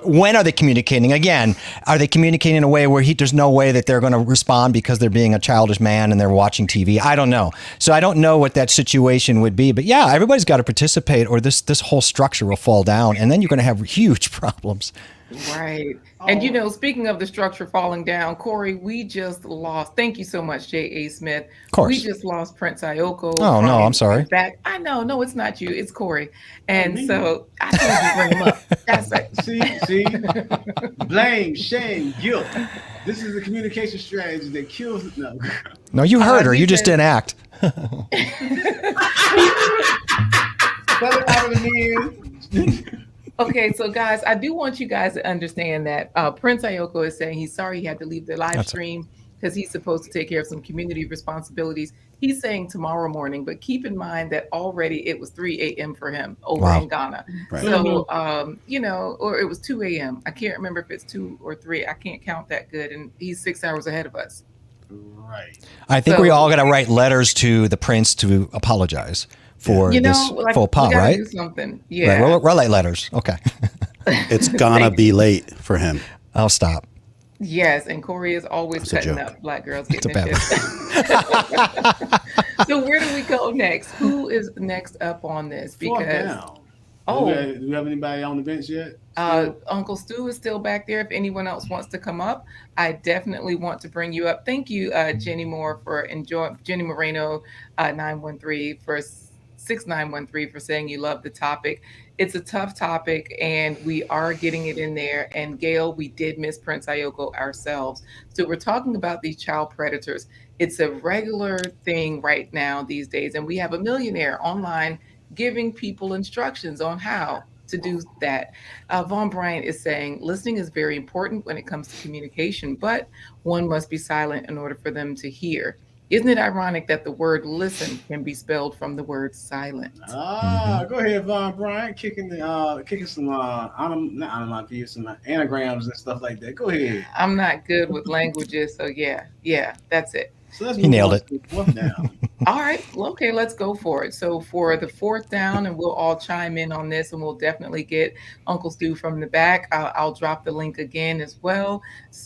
when are they communicating? Again, are they communicating in a way where there's no way that they're going to respond because they're being a childish man and they're watching TV? I don't know. So I don't know what that situation would be. But yeah, everybody's got to participate or this whole structure will fall down. And then you're going to have huge problems. Right. And, speaking of the structure falling down, Corey, we just lost. Thank you so much, J.A. Smith. Of course. We just lost Prince Ioko. Oh, no, I'm sorry. Back. I know. No, it's not you. It's Corey. And so I told you to bring him up. That's it. See? Blame, shame, guilt. This is the communication strategy that kills. No, you heard her. You just didn't act. Selling out of the men. Okay, so guys, I do want you guys to understand that Prince Ioko is saying he's sorry he had to leave the live stream because he's supposed to take care of some community responsibilities. He's saying tomorrow morning, but keep in mind that already it was 3 a.m. for him over in Ghana. Right. So, or it was 2 a.m. I can't remember if it's 2 or 3. I can't count that good. And he's 6 hours ahead of us. Right. I think we all got to write letters to the prince to apologize for this faux pas, right? Do something. Yeah. Right. We'll write letters. Okay. It's gonna be late for him. I'll stop. Yes, and Corey is always That's a cutting joke. up black girls It's a getting bad into. So where do we go next? Who is next up on this? Fourth Because down. oh, Do we have anybody on the bench yet? Uncle Stu is still back there. If anyone else wants to come up, I definitely want to bring you up. Thank you, Jenny Moore, for Jenny Moreno 913 for 6913 for saying you love the topic. It's a tough topic and we are getting it in there. And Gail, we did miss Prince Ioko ourselves. So we're talking about these child predators. It's a regular thing right now these days. And we have a millionaire online giving people instructions on how to do that. Von Bryant is saying listening is very important when it comes to communication, but one must be silent in order for them to hear. Isn't it ironic that the word listen can be spelled from the word silent? Go ahead, Von Bryant, kicking some onomatopoeias, some anagrams and stuff like that. Go ahead. I'm not good with languages, so yeah, that's it. So let's He nailed it. Fourth down. All right, well, okay, let's go for it. So for the fourth down, and we'll all chime in on this, and we'll definitely get Uncle Stu from the back. I'll drop the link again as well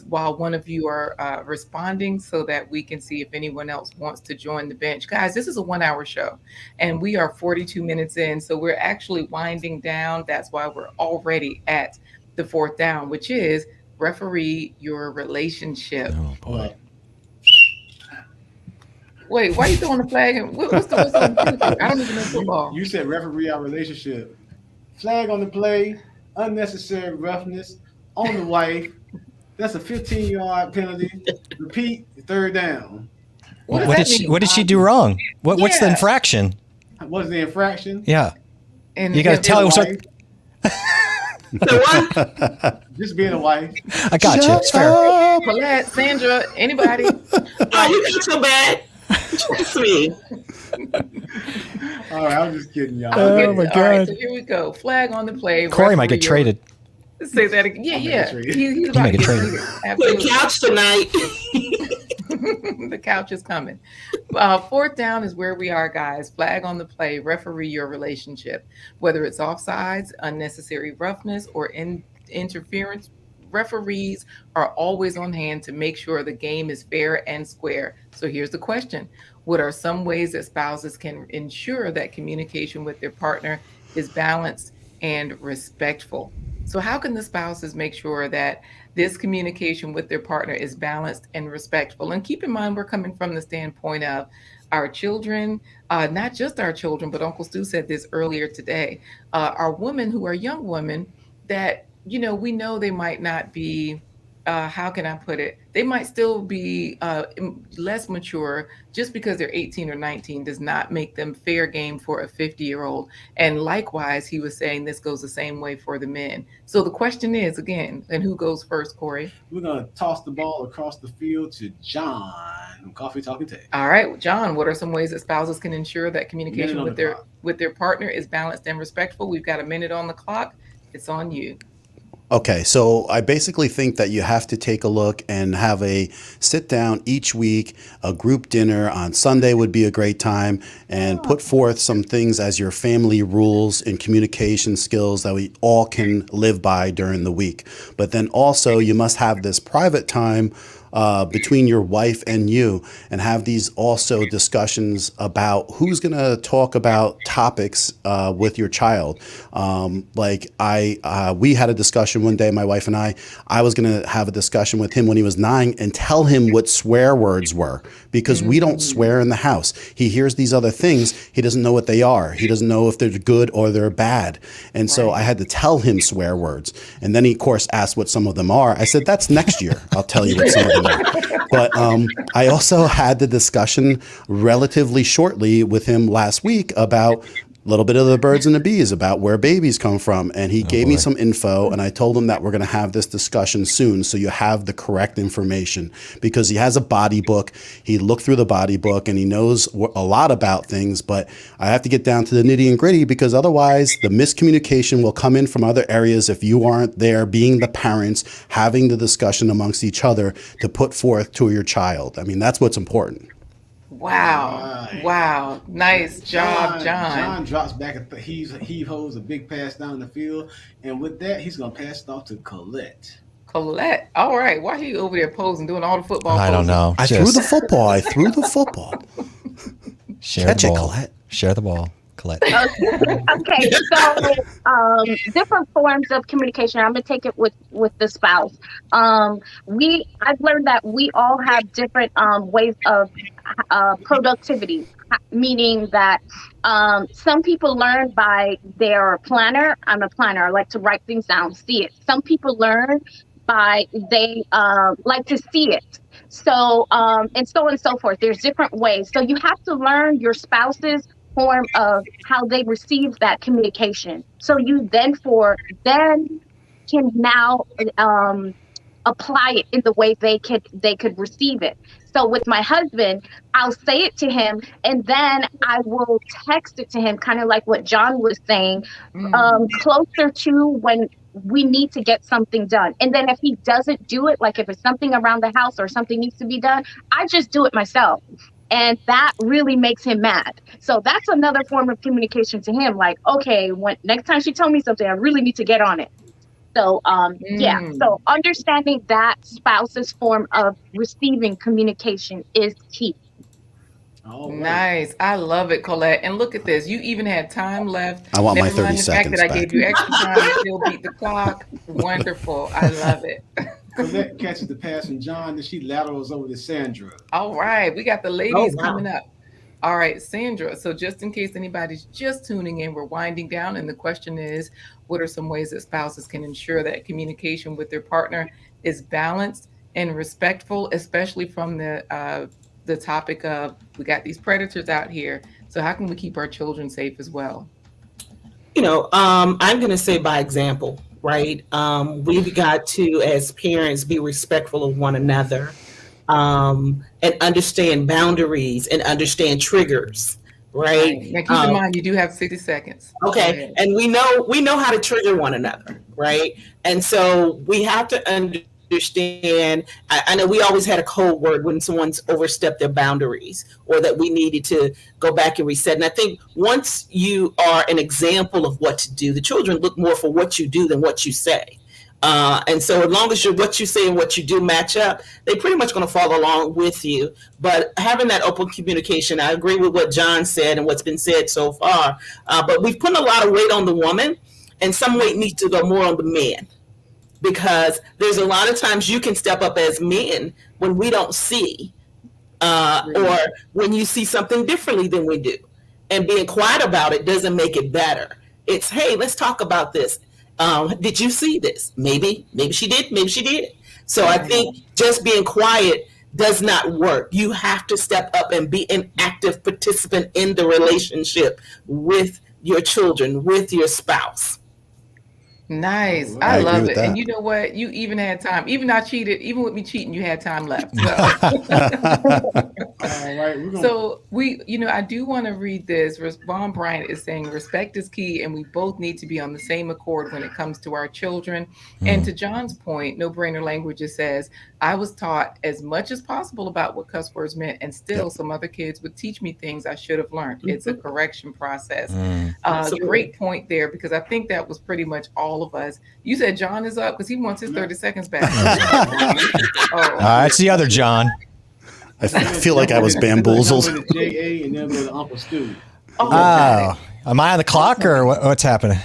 while one of you are responding so that we can see if anyone else wants to join the bench. Guys, this is a 1-hour show, and we are 42 minutes in, so we're actually winding down. That's why we're already at the fourth down, which is referee your relationship. Oh, boy. Wait, why are you throwing the flag? What's the I don't even know football. You said referee our relationship. Flag on the play, unnecessary roughness on the wife. That's a 15-yard penalty. Repeat, third down. What did she do wrong? What's the infraction? What's the infraction? Yeah. And You got to tell her. Just being a wife. I got you. It's fair. Colette, Sandra, anybody? Oh, you got so bad. Trust me. All right, I'm just kidding, y'all. Oh, my All right, God. so here we go. Flag on the play. Corey might get Referee traded. Say that again. Yeah. He's about might to get get traded. traded. The Absolutely. couch tonight. The couch is coming. Fourth down is where we are, guys. Flag on the play. Referee your relationship. Whether it's offsides, unnecessary roughness, or interference, referees are always on hand to make sure the game is fair and square. So here's the question. What are some ways that spouses can ensure that communication with their partner is balanced and respectful? So how can the spouses make sure that this communication with their partner is balanced and respectful? And keep in mind, we're coming from the standpoint of our children, not just our children, but Uncle Stu said this earlier today, our women who are young women that, we know they might not be, how can I put it? They might still be less mature. Just because they're 18 or 19 does not make them fair game for a 50-year-old. And likewise, he was saying this goes the same way for the men. So the question is, again, and who goes first, Corey? We're going to toss the ball across the field to John from Coffee Talking Tech. All right, John, what are some ways that spouses can ensure that communication with their partner is balanced and respectful? We've got a minute on the clock. It's on you. Okay, so I basically think that you have to take a look and have a sit down each week. A group dinner on Sunday would be a great time, and put forth some things as your family rules and communication skills that we all can live by during the week. But then also you must have this private time between your wife and you, and have these also discussions about who's going to talk about topics with your child. We had a discussion one day, my wife and I was going to have a discussion with him when he was 9 and tell him what swear words were, because we don't swear in the house. He hears these other things. He doesn't know what they are. He doesn't know if they're good or they're bad. And so I had to tell him swear words. And then he, of course, asked what some of them are. I said, that's next year. I'll tell you what some of them are. But I also had the discussion relatively shortly with him last week about a little bit of the birds and the bees, about where babies come from. And he gave me some info, and I told him that we're going to have this discussion soon, so you have the correct information, because he has a body book. He looked through the body book and he knows a lot about things, but I have to get down to the nitty and gritty, because otherwise the miscommunication will come in from other areas if you aren't there being the parents, having the discussion amongst each other to put forth to your child. I mean, that's what's important. Wow. Right. Wow. Nice job, John. John drops back at the heave holds a big pass down the field. And with that, he's going to pass it off to Colette. Colette. All right. Why are you over there posing, doing all the football I don't posing? know. I threw the football. Share Catch the it, ball. Colette. Share the ball, Colette. Okay, so different forms of communication. I'm gonna take it with the spouse. I've learned that we all have different ways of productivity, meaning that some people learn by their planner. I'm a planner. I like to write things down, see it. Some people learn by they like to see it. So and so on and so forth. There's different ways. So you have to learn your spouse's form of how they receive that communication. So you then can now apply it in the way they could receive it. So with my husband, I'll say it to him, and then I will text it to him, kind of like what John was saying, closer to when we need to get something done. And then if he doesn't do it, like if it's something around the house or something needs to be done, I just do it myself. And that really makes him mad. So that's another form of communication to him. Like, okay, when next time she told me something, I really need to get on it. So, yeah. So understanding that spouse's form of receiving communication is key. Oh, Nice. I love it, Colette. And look at this. You even had time left. I want my Never mind 30 the fact seconds that I back. gave you extra time to still beat the clock. Wonderful. I love it. Colette catches the pass from John, then she laterals over to Sandra. All right. We got the ladies wow. coming up. All right, Sandra. So just in case anybody's just tuning in, we're winding down. And the question is, what are some ways that spouses can ensure that communication with their partner is balanced and respectful, especially from the topic of we got these predators out here. So how can we keep our children safe as well? I'm going to say by example, right? We've got to, as parents, be respectful of one another, and understand boundaries and understand triggers, right? Now keep in mind, you do have 60 seconds. Okay. And we know how to trigger one another, right? And so we have to understand. I know we always had a code word when someone's overstepped their boundaries or that we needed to go back and reset. And I think once you are an example of what to do, the children look more for what you do than what you say. And so as long as what you say and what you do match up, they're pretty much going to follow along with you. But having that open communication, I agree with what John said and what's been said so far. But we've put a lot of weight on the woman, and some weight needs to go more on the man. Because there's a lot of times you can step up as men when we don't see or when you see something differently than we do. And being quiet about it doesn't make it better. It's, hey, let's talk about this. Did you see this? Maybe she did, maybe she did. So I think just being quiet does not work. You have to step up and be an active participant in the relationship with your children, with your spouse. Nice. I I agree love with it. that. And you know what? You even had time. Even I cheated. Even with me cheating, you had time left. So, All right, we're gonna so I do want to read this. Von Bryant is saying respect is key, and we both need to be on the same accord when it comes to our children. And to John's point, No Brainer Languages says, I was taught as much as possible about what cuss words meant, and still some other kids would teach me things I should have learned. It's a correction process. Great point there, because I think that was pretty much all of us. You said John is up because he wants his 30 seconds back. It's the other John. I feel like I was bamboozled. Go to JA and then go to Uncle Stu. Oh, am I on the clock or what's happening?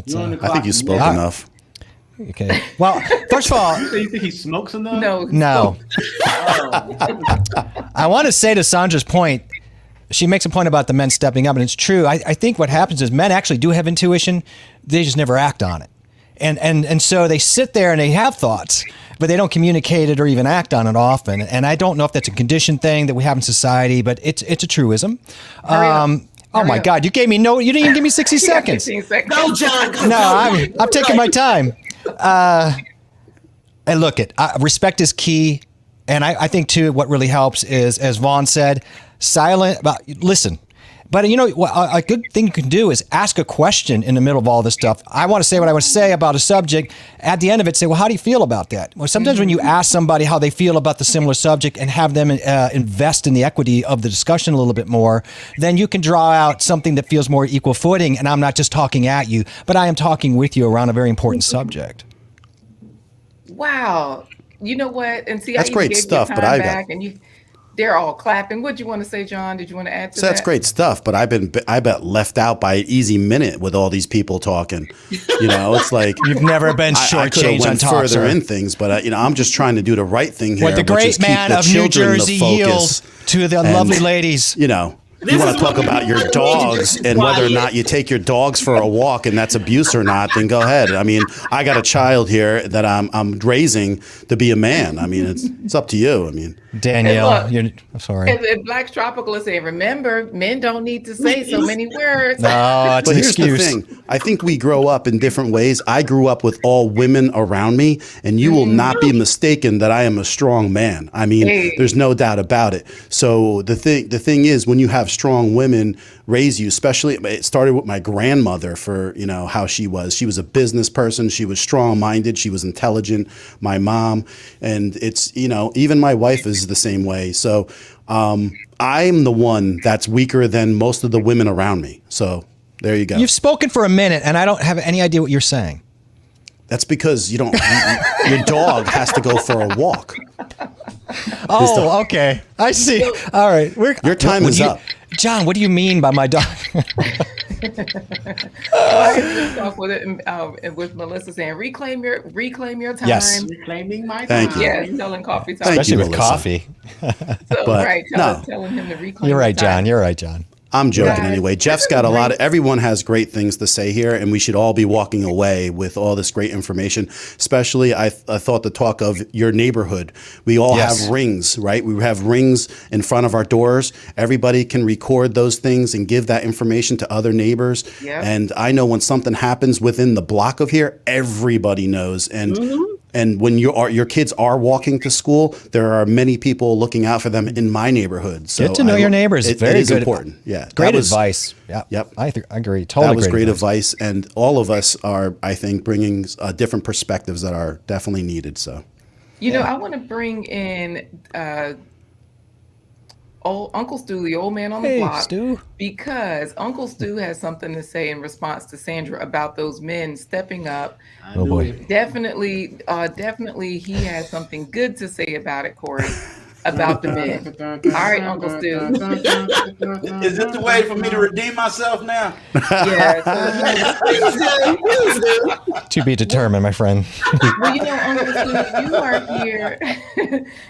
You're on the I clock. think you spoke Yeah. enough. Okay. Well, first of all, So you think he smokes enough? no. Oh. I want to say to Sandra's point, she makes a point about the men stepping up, and it's true. I think what happens is men actually do have intuition. They just never act on it. And so they sit there and they have thoughts, but they don't communicate it or even act on it often. And I don't know if that's a conditioned thing that we have in society, but it's a truism. Oh my God, you didn't even give me 60 seconds. 15 seconds. Go, John. Go, No, go. I'm taking my time. And look, respect is key. And I think too, what really helps is, as Vaughn said, listen. But a good thing you can do is ask a question in the middle of all this stuff. I want to say what I want to say about a subject. At the end of it, say, well, how do you feel about that? Well, sometimes when you ask somebody how they feel about the similar subject and have them invest in the equity of the discussion a little bit more, then you can draw out something that feels more equal footing. And I'm not just talking at you, but I am talking with you around a very important subject. Wow. You know what? And see, That's I even great gave stuff, you but time I- back, and they're all clapping. What'd you want to say, John? Did you want to add to So that? that's great stuff, but I bet left out by an easy minute with all these people talking. It's like You've never been I could have shortchanged on went talk, further sir. in things, but I'm just trying to do the right thing here. What the which is great keep man the of New children the Jersey focus. yields to the And, lovely ladies. You want to talk about your dogs and whether or not you take your dogs for a walk and that's abuse or not, then go ahead. I mean, I got a child here that I'm raising to be a man. I mean, it's up to you. I mean, Danielle, And I'm sorry. And Black Tropical is saying, remember, men don't need to say so many words. No, that's but an here's excuse. the thing. I think we grow up in different ways. I grew up with all women around me, and you will not be mistaken that I am a strong man. I mean, there's no doubt about it. So the thing is, when you have strong women raise you, especially it started with my grandmother for how she was. She was a business person. She was strong-minded. She was intelligent. My mom, and it's even my wife is the same way. So I'm the one that's weaker than most of the women around me. So there you go. You've spoken for a minute, and I don't have any idea what you're saying. That's because your dog has to go for a walk. Oh, okay. I see. All right. Your time is up. John, what do you mean by my dog? I talk with it with Melissa saying, reclaim your time. Yes. Reclaiming my Thank time. you. Yes, telling coffee time. Thank Especially you, with Melissa. coffee. So, But, right, telling him to reclaim You're right, his time. John. You're right, John. I'm joking Guys, anyway. Jeff's got everyone has great things to say here, and we should all be walking away with all this great information. Especially, I thought the talk of your neighborhood. We all have rings, right? We have rings in front of our doors. Everybody can record those things and give that information to other neighbors. Yep. And I know when something happens within the block of here, everybody knows. And and when your kids are walking to school, there are many people looking out for them in my neighborhood. So Get to know your neighbors. It Very is good. important. Yeah. Great That was- advice. Yeah. Yep. I agree. Totally. That was great advice. And all of us are, I think, bringing different perspectives that are definitely needed. So, I want to bring in Uncle Stu, the old man on the block, Stu. because Uncle Stu has something to say in response to Sandra about those men stepping up. I Oh knew boy. it. Definitely, he has something good to say about it, Corey. about the men. All right, Uncle Stu. Is this the way for me to redeem myself now? Yeah. To be determined, my friend. Well, Uncle Stu, you are here.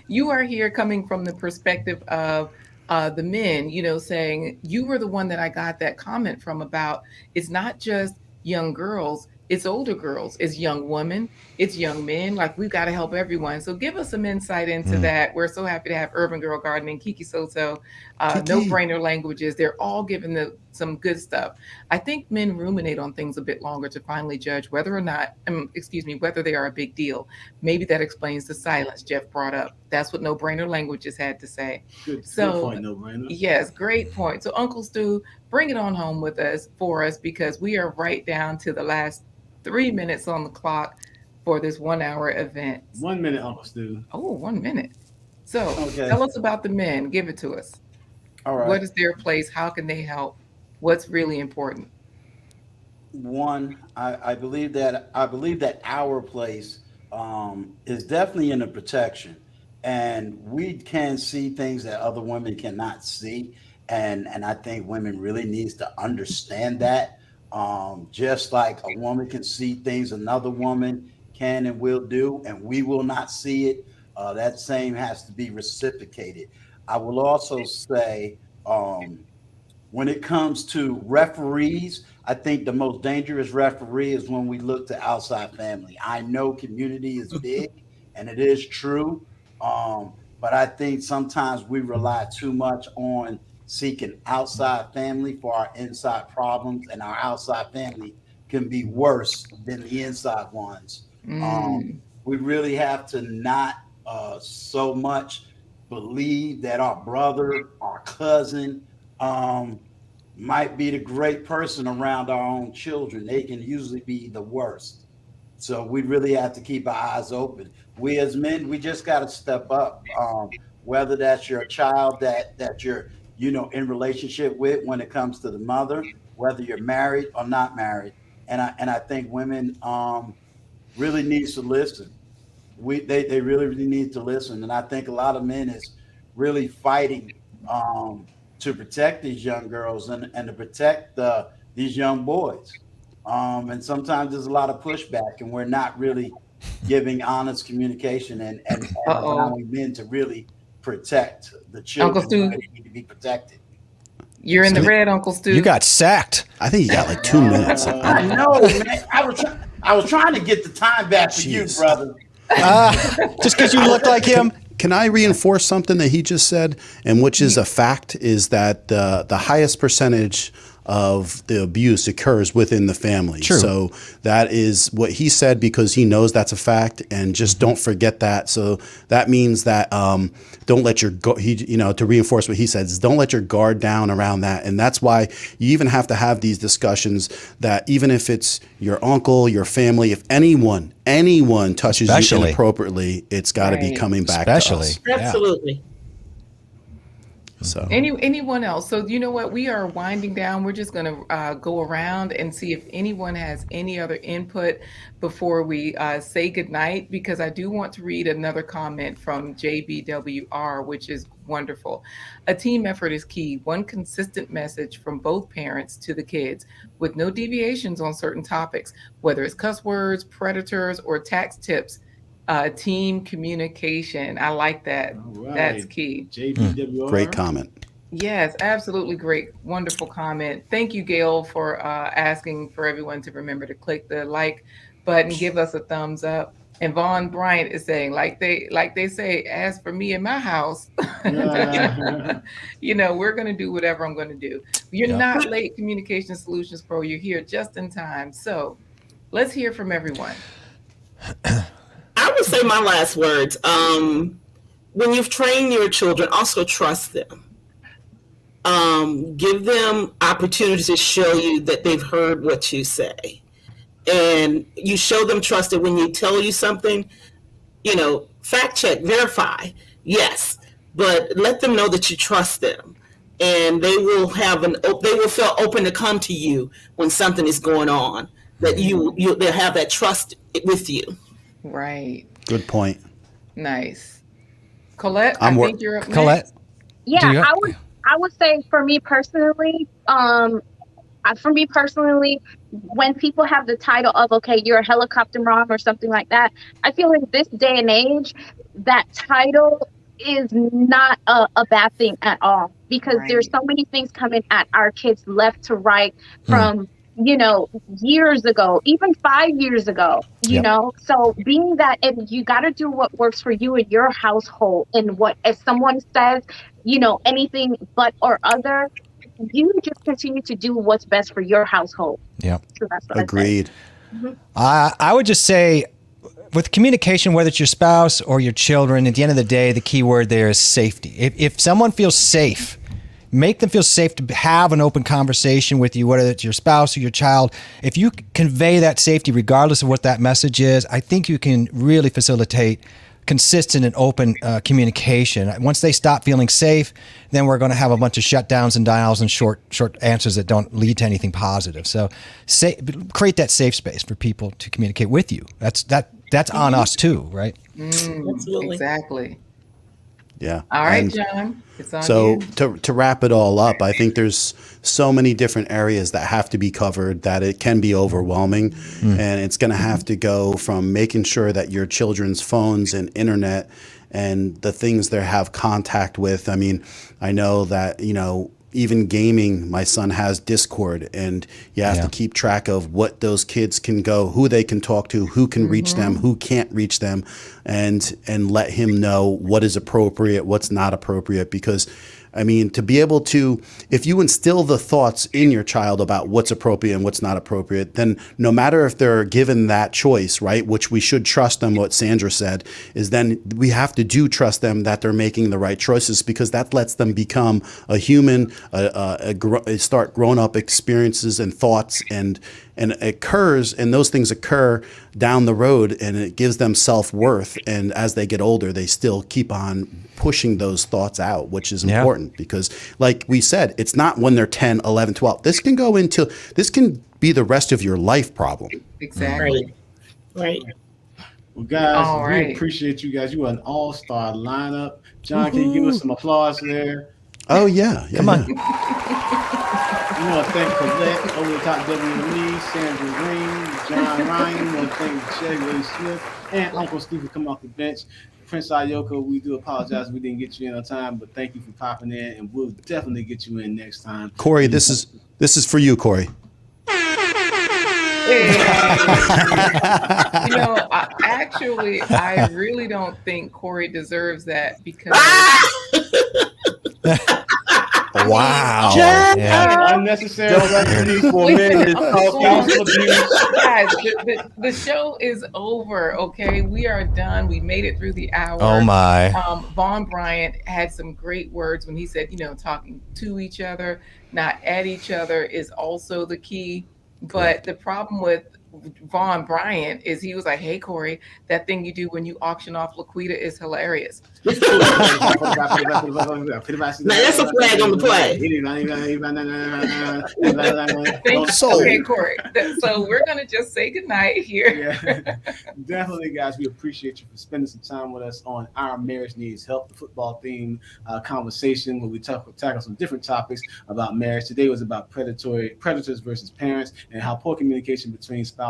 You are here coming from the perspective of the men, saying you were the one that I got that comment from about it's not just young girls, it's older girls, it's young women, it's young men. Like, we've got to help everyone. So give us some insight into that. We're so happy to have Urban Girl Gardening, Kiki Soto, No Brainer Languages. They're all giving some good stuff. I think men ruminate on things a bit longer to finally judge whether or not, whether they are a big deal. Maybe that explains the silence Jeff brought up. That's what No Brainer Languages had to say. Good point, No Brainer. Yes, great point. So Uncle Stu, bring it on home for us, because we are right down to the last 3 minutes on the clock for this 1 hour event. 1 minute, Uncle Stu. Oh, 1 minute. So Tell us about the men. Give it to us. All right. What is their place? How can they help? What's really important? One, I believe that our place is definitely in the protection, and we can see things that other women cannot see, and I think women really needs to understand that. Just like a woman can see things another woman can and will do, and we will not see it, that same has to be reciprocated. I will also say, when it comes to referees, I think the most dangerous referee is when we look to outside family. I know community is big and it is true, but I think sometimes we rely too much on seeking outside family for our inside problems, and our outside family can be worse than the inside ones. We really have to not so much believe that our brother, our cousin, might be the great person around our own children. They can usually be the worst. So we really have to keep our eyes open. We as men, we just got to step up. Whether that's your child that you're in relationship with, when it comes to the mother, whether you're married or not married. And I think women really needs to listen. They really need to listen. And I think a lot of men is really fighting to protect these young girls and to protect these young boys. And sometimes there's a lot of pushback, and we're not really giving honest communication and allowing men to really protect the children. Uncle Stu, they need to be protected. You're in the red, Uncle Stu. You got sacked. I think you got like 2 minutes. I know, man. I was trying to get the time back for you, brother. Just because you look like him. Can I reinforce something that he just said, and which is a fact, is that the highest percentage of the abuse occurs within the family. True. So that is what he said, because he knows that's a fact, and just don't forget that. So that means that don't let your to reinforce what he says, don't let your guard down around that. And that's why you even have to have these discussions, that even if it's your uncle, your family, if anyone touches you inappropriately, it's got to be coming back to us. Absolutely. So anyone else? So you know what? We are winding down. We're just going to go around and see if anyone has any other input before we say goodnight, because I do want to read another comment from JBWR, which is wonderful. A team effort is key. One consistent message from both parents to the kids, with no deviations on certain topics, whether it's cuss words, predators, or tax tips. Team communication. I like that. Right. That's key. JBWR. Great comment. Yes, absolutely great. Wonderful comment. Thank you, Gail, for asking for everyone to remember to click the like button, give us a thumbs up. And Vaughn Bryant is saying, like they say, as for me in my house, we're going to do whatever I'm going to do. You're not late, Communication Solutions Pro. You're here just in time. So let's hear from everyone. I would say my last words. When you've trained your children, also trust them. Give them opportunities to show you that they've heard what you say. And you show them trust that when you tell you something, fact check, verify, yes, but let them know that you trust them. And they will feel open to come to you when something is going on, that they'll have that trust with you. Right. Good point. Nice. Colette, I think you're up Colette. next. Yeah, I would say for me personally, when people have the title of, okay, you're a helicopter mom or something like that, I feel in this day and age, that title is not a bad thing at all, because there's so many things coming at our kids left to right from, years ago, even 5 years ago, you know? So being that, and you got to do what works for you and your household, and what, if someone says, anything but or other, you just continue to do what's best for your household. Yeah. So that's what Agreed. I would just say, with communication, whether it's your spouse or your children, at the end of the day, the key word there is safety. If someone feels safe, make them feel safe to have an open conversation with you, whether it's your spouse or your child. If you convey that safety, regardless of what that message is, I think you can really facilitate consistent and open communication. Once they stop feeling safe, then we're going to have a bunch of shutdowns and dials and short answers that don't lead to anything positive. So create that safe space for people to communicate with you. That's on us too, right? Absolutely. Exactly. Yeah. All right, And John. It's on so you. to wrap it all up, I think there's so many different areas that have to be covered that it can be overwhelming. And it's going to have to go from making sure that your children's phones and internet and the things they have contact with. I mean, I know that, even gaming, my son has Discord, and you have to keep track of what those kids can go, who they can talk to, who can reach them, who can't reach them, and let him know what is appropriate, what's not appropriate. Because I mean, to be able to, if you instill the thoughts in your child about what's appropriate and what's not appropriate, then no matter if they're given that choice, right, which we should trust them, what Sandra said, is then we have to trust them that they're making the right choices, because that lets them become a human, start growing up experiences and thoughts, and those things occur down the road, and it gives them self-worth. And as they get older, they still keep on pushing those thoughts out, which is important, because like we said, it's not when they're 10, 11, 12. This can be the rest of your life problem. Exactly. Right. Well, guys, All we right. appreciate you guys. You are an all-star lineup. John, can you give us some applause there? Oh, yeah. Come on. We want to thank Colette, Over the Top WME, Sandra Green, John Ryan. We want to thank J.A. Smith and Uncle Steve for coming off the bench. Prince Ayoko, we do apologize we didn't get you in on time, but thank you for popping in, and we'll definitely get you in next time. Corey, this is for you, Corey. I really don't think Corey deserves that, because Wow. Unnecessary reference for men is spousal abuse. Guys, the show is over, okay? We are done. We made it through the hour. Oh my. Vaughn Bryant had some great words when he said, talking to each other, not at each other, is also the key. But the problem with Vaughn Bryant is he was like, hey, Corey, that thing you do when you auction off Laquita is hilarious. Now that's a flag on the play. Okay, Corey. So we're going to just say goodnight here. Yeah, definitely, guys. We appreciate you for spending some time with us on Our Marriage Needs Help, the football theme conversation where we tackle some different topics about marriage. Today was about predators versus parents, and how poor communication between spouses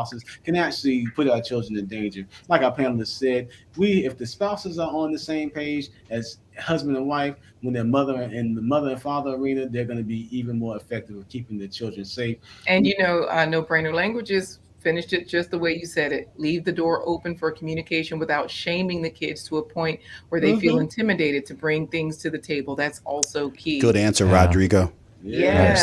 can actually put our children in danger. Like our panelists said, if the spouses are on the same page as husband and wife, when they're in the mother and father arena, they're going to be even more effective at keeping their children safe. And No Brainer Languages finished it just the way you said it. Leave the door open for communication without shaming the kids to a point where they feel intimidated to bring things to the table. That's also key. Good answer, Rodrigo. Yeah.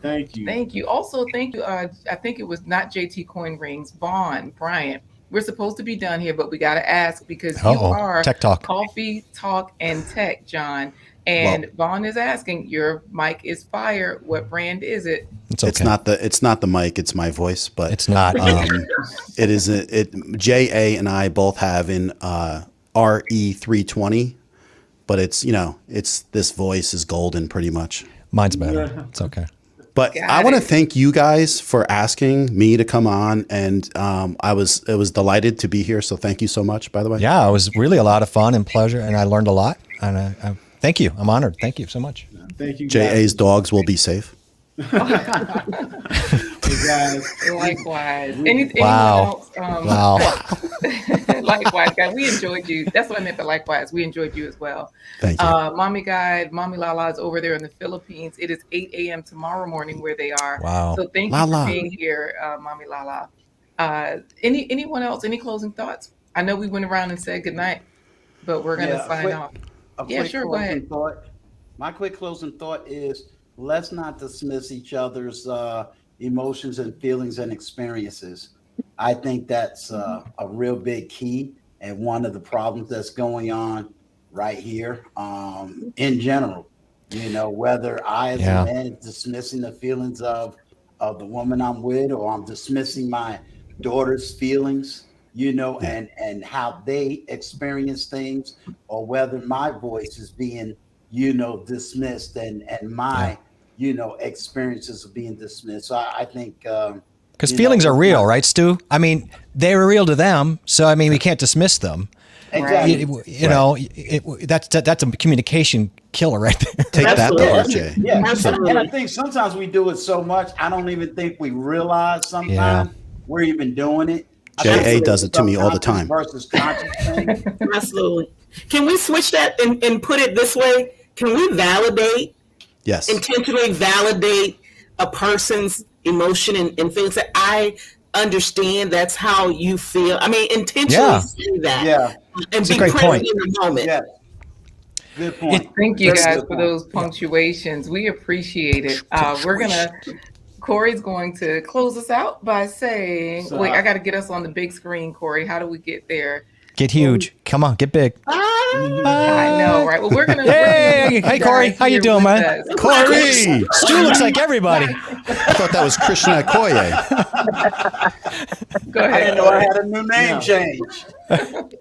Thank you. Thank you. Also, thank you. I think it was not JT Coin Rings, Vaughn Bryant. We're supposed to be done here, but we got to ask, because you are Tech Talk. Coffee Talk and Tech, John. And Vaughn is asking, your mic is fire. What brand is it? It's okay. It's not the mic. It's my voice, but It's not. it is. JA and I both have in RE320, but it's this voice is golden pretty much. Mine's better. It's okay. But Got I want to it. thank you guys for asking me to come on, and it was delighted to be here. So thank you so much. By the way, Yeah, it was really a lot of fun and pleasure, and I learned a lot. And I thank you. I'm honored. Thank you so much. Thank you. JA's dogs will be safe. Hey guys. Likewise. Wow. Anyone else? Wow. Likewise, guys. We enjoyed you. That's what I meant by likewise. We enjoyed you as well. Thank you. Mommy Guide, Mommy Lala is over there in the Philippines. It is 8 a.m. tomorrow morning where they are. Wow. So thank you Lala. for being here, Mommy Lala. Anyone else? Any closing thoughts? I know we went around and said goodnight, but we're going to sign off. Yeah, quick sure. Go closing ahead. thought. My quick closing thought is let's not dismiss each other's emotions and feelings and experiences. I think that's a real big key and one of the problems that's going on right here in general. You know, whether I as a man is dismissing the feelings of the woman I'm with, or I'm dismissing my daughter's feelings, you know, and how they experience things, or whether my voice is being, you know, dismissed and my, you know, experiences are being dismissed. So I think because feelings are real, right, Stu? I mean, they were real to them, so I mean, we can't dismiss them. Exactly. You know, that's a communication killer right there. Take that, Jay. Yeah, and I think sometimes we do it so much, I don't even think we realize sometimes we're even doing it. JA does it to me all the time. Versus conscious thing. Absolutely. Can we switch that and put it this way? Can we validate, Yes. intentionally validate a person's emotion and feelings that I understand that's how you feel? I mean, intentionally say that. Yeah. And It's a be great present point. in the moment. Yeah. Good point. Thank you That's a guys good for point. those punctuations. We appreciate it. Corey's going to close us out by saying, So, wait, I got to get us on the big screen, Corey. How do we get there? Get huge. Come on, get big. I know, right? Well, we're going to. Hey, Corey. How you doing, man? Corey! Stu looks like everybody. I thought that was Krishna Okoye. Go I ahead. didn't know I had a new name change.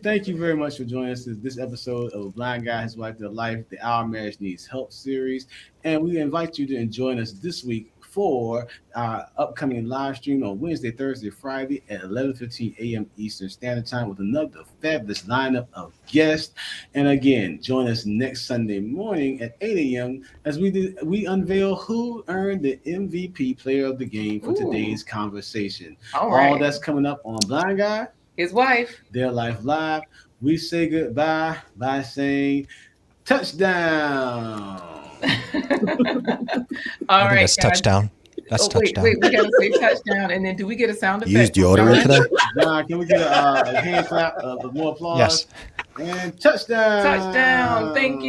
Thank you very much for joining us in this episode of Blind Guy, His Wife, Their Life, the Our Marriage Needs Help series. And we invite you to join us this week for our upcoming live stream on Wednesday, Thursday, Friday at 11:15 a.m. Eastern Standard Time with another fabulous lineup of guests. And again, join us next Sunday morning at 8 a.m. as we unveil who earned the MVP player of the game for today's conversation. All right. All that's coming up on Blind Guy, His wife. Their Life Live. We say goodbye by saying touchdown. All I think right, that's guys. touchdown. That's touchdown. Wait, we got to say touchdown. And then do we get a sound effect? Use deodorant today? John, can we get a hand clap, more applause? Yes. And touchdown. Touchdown. Thank you.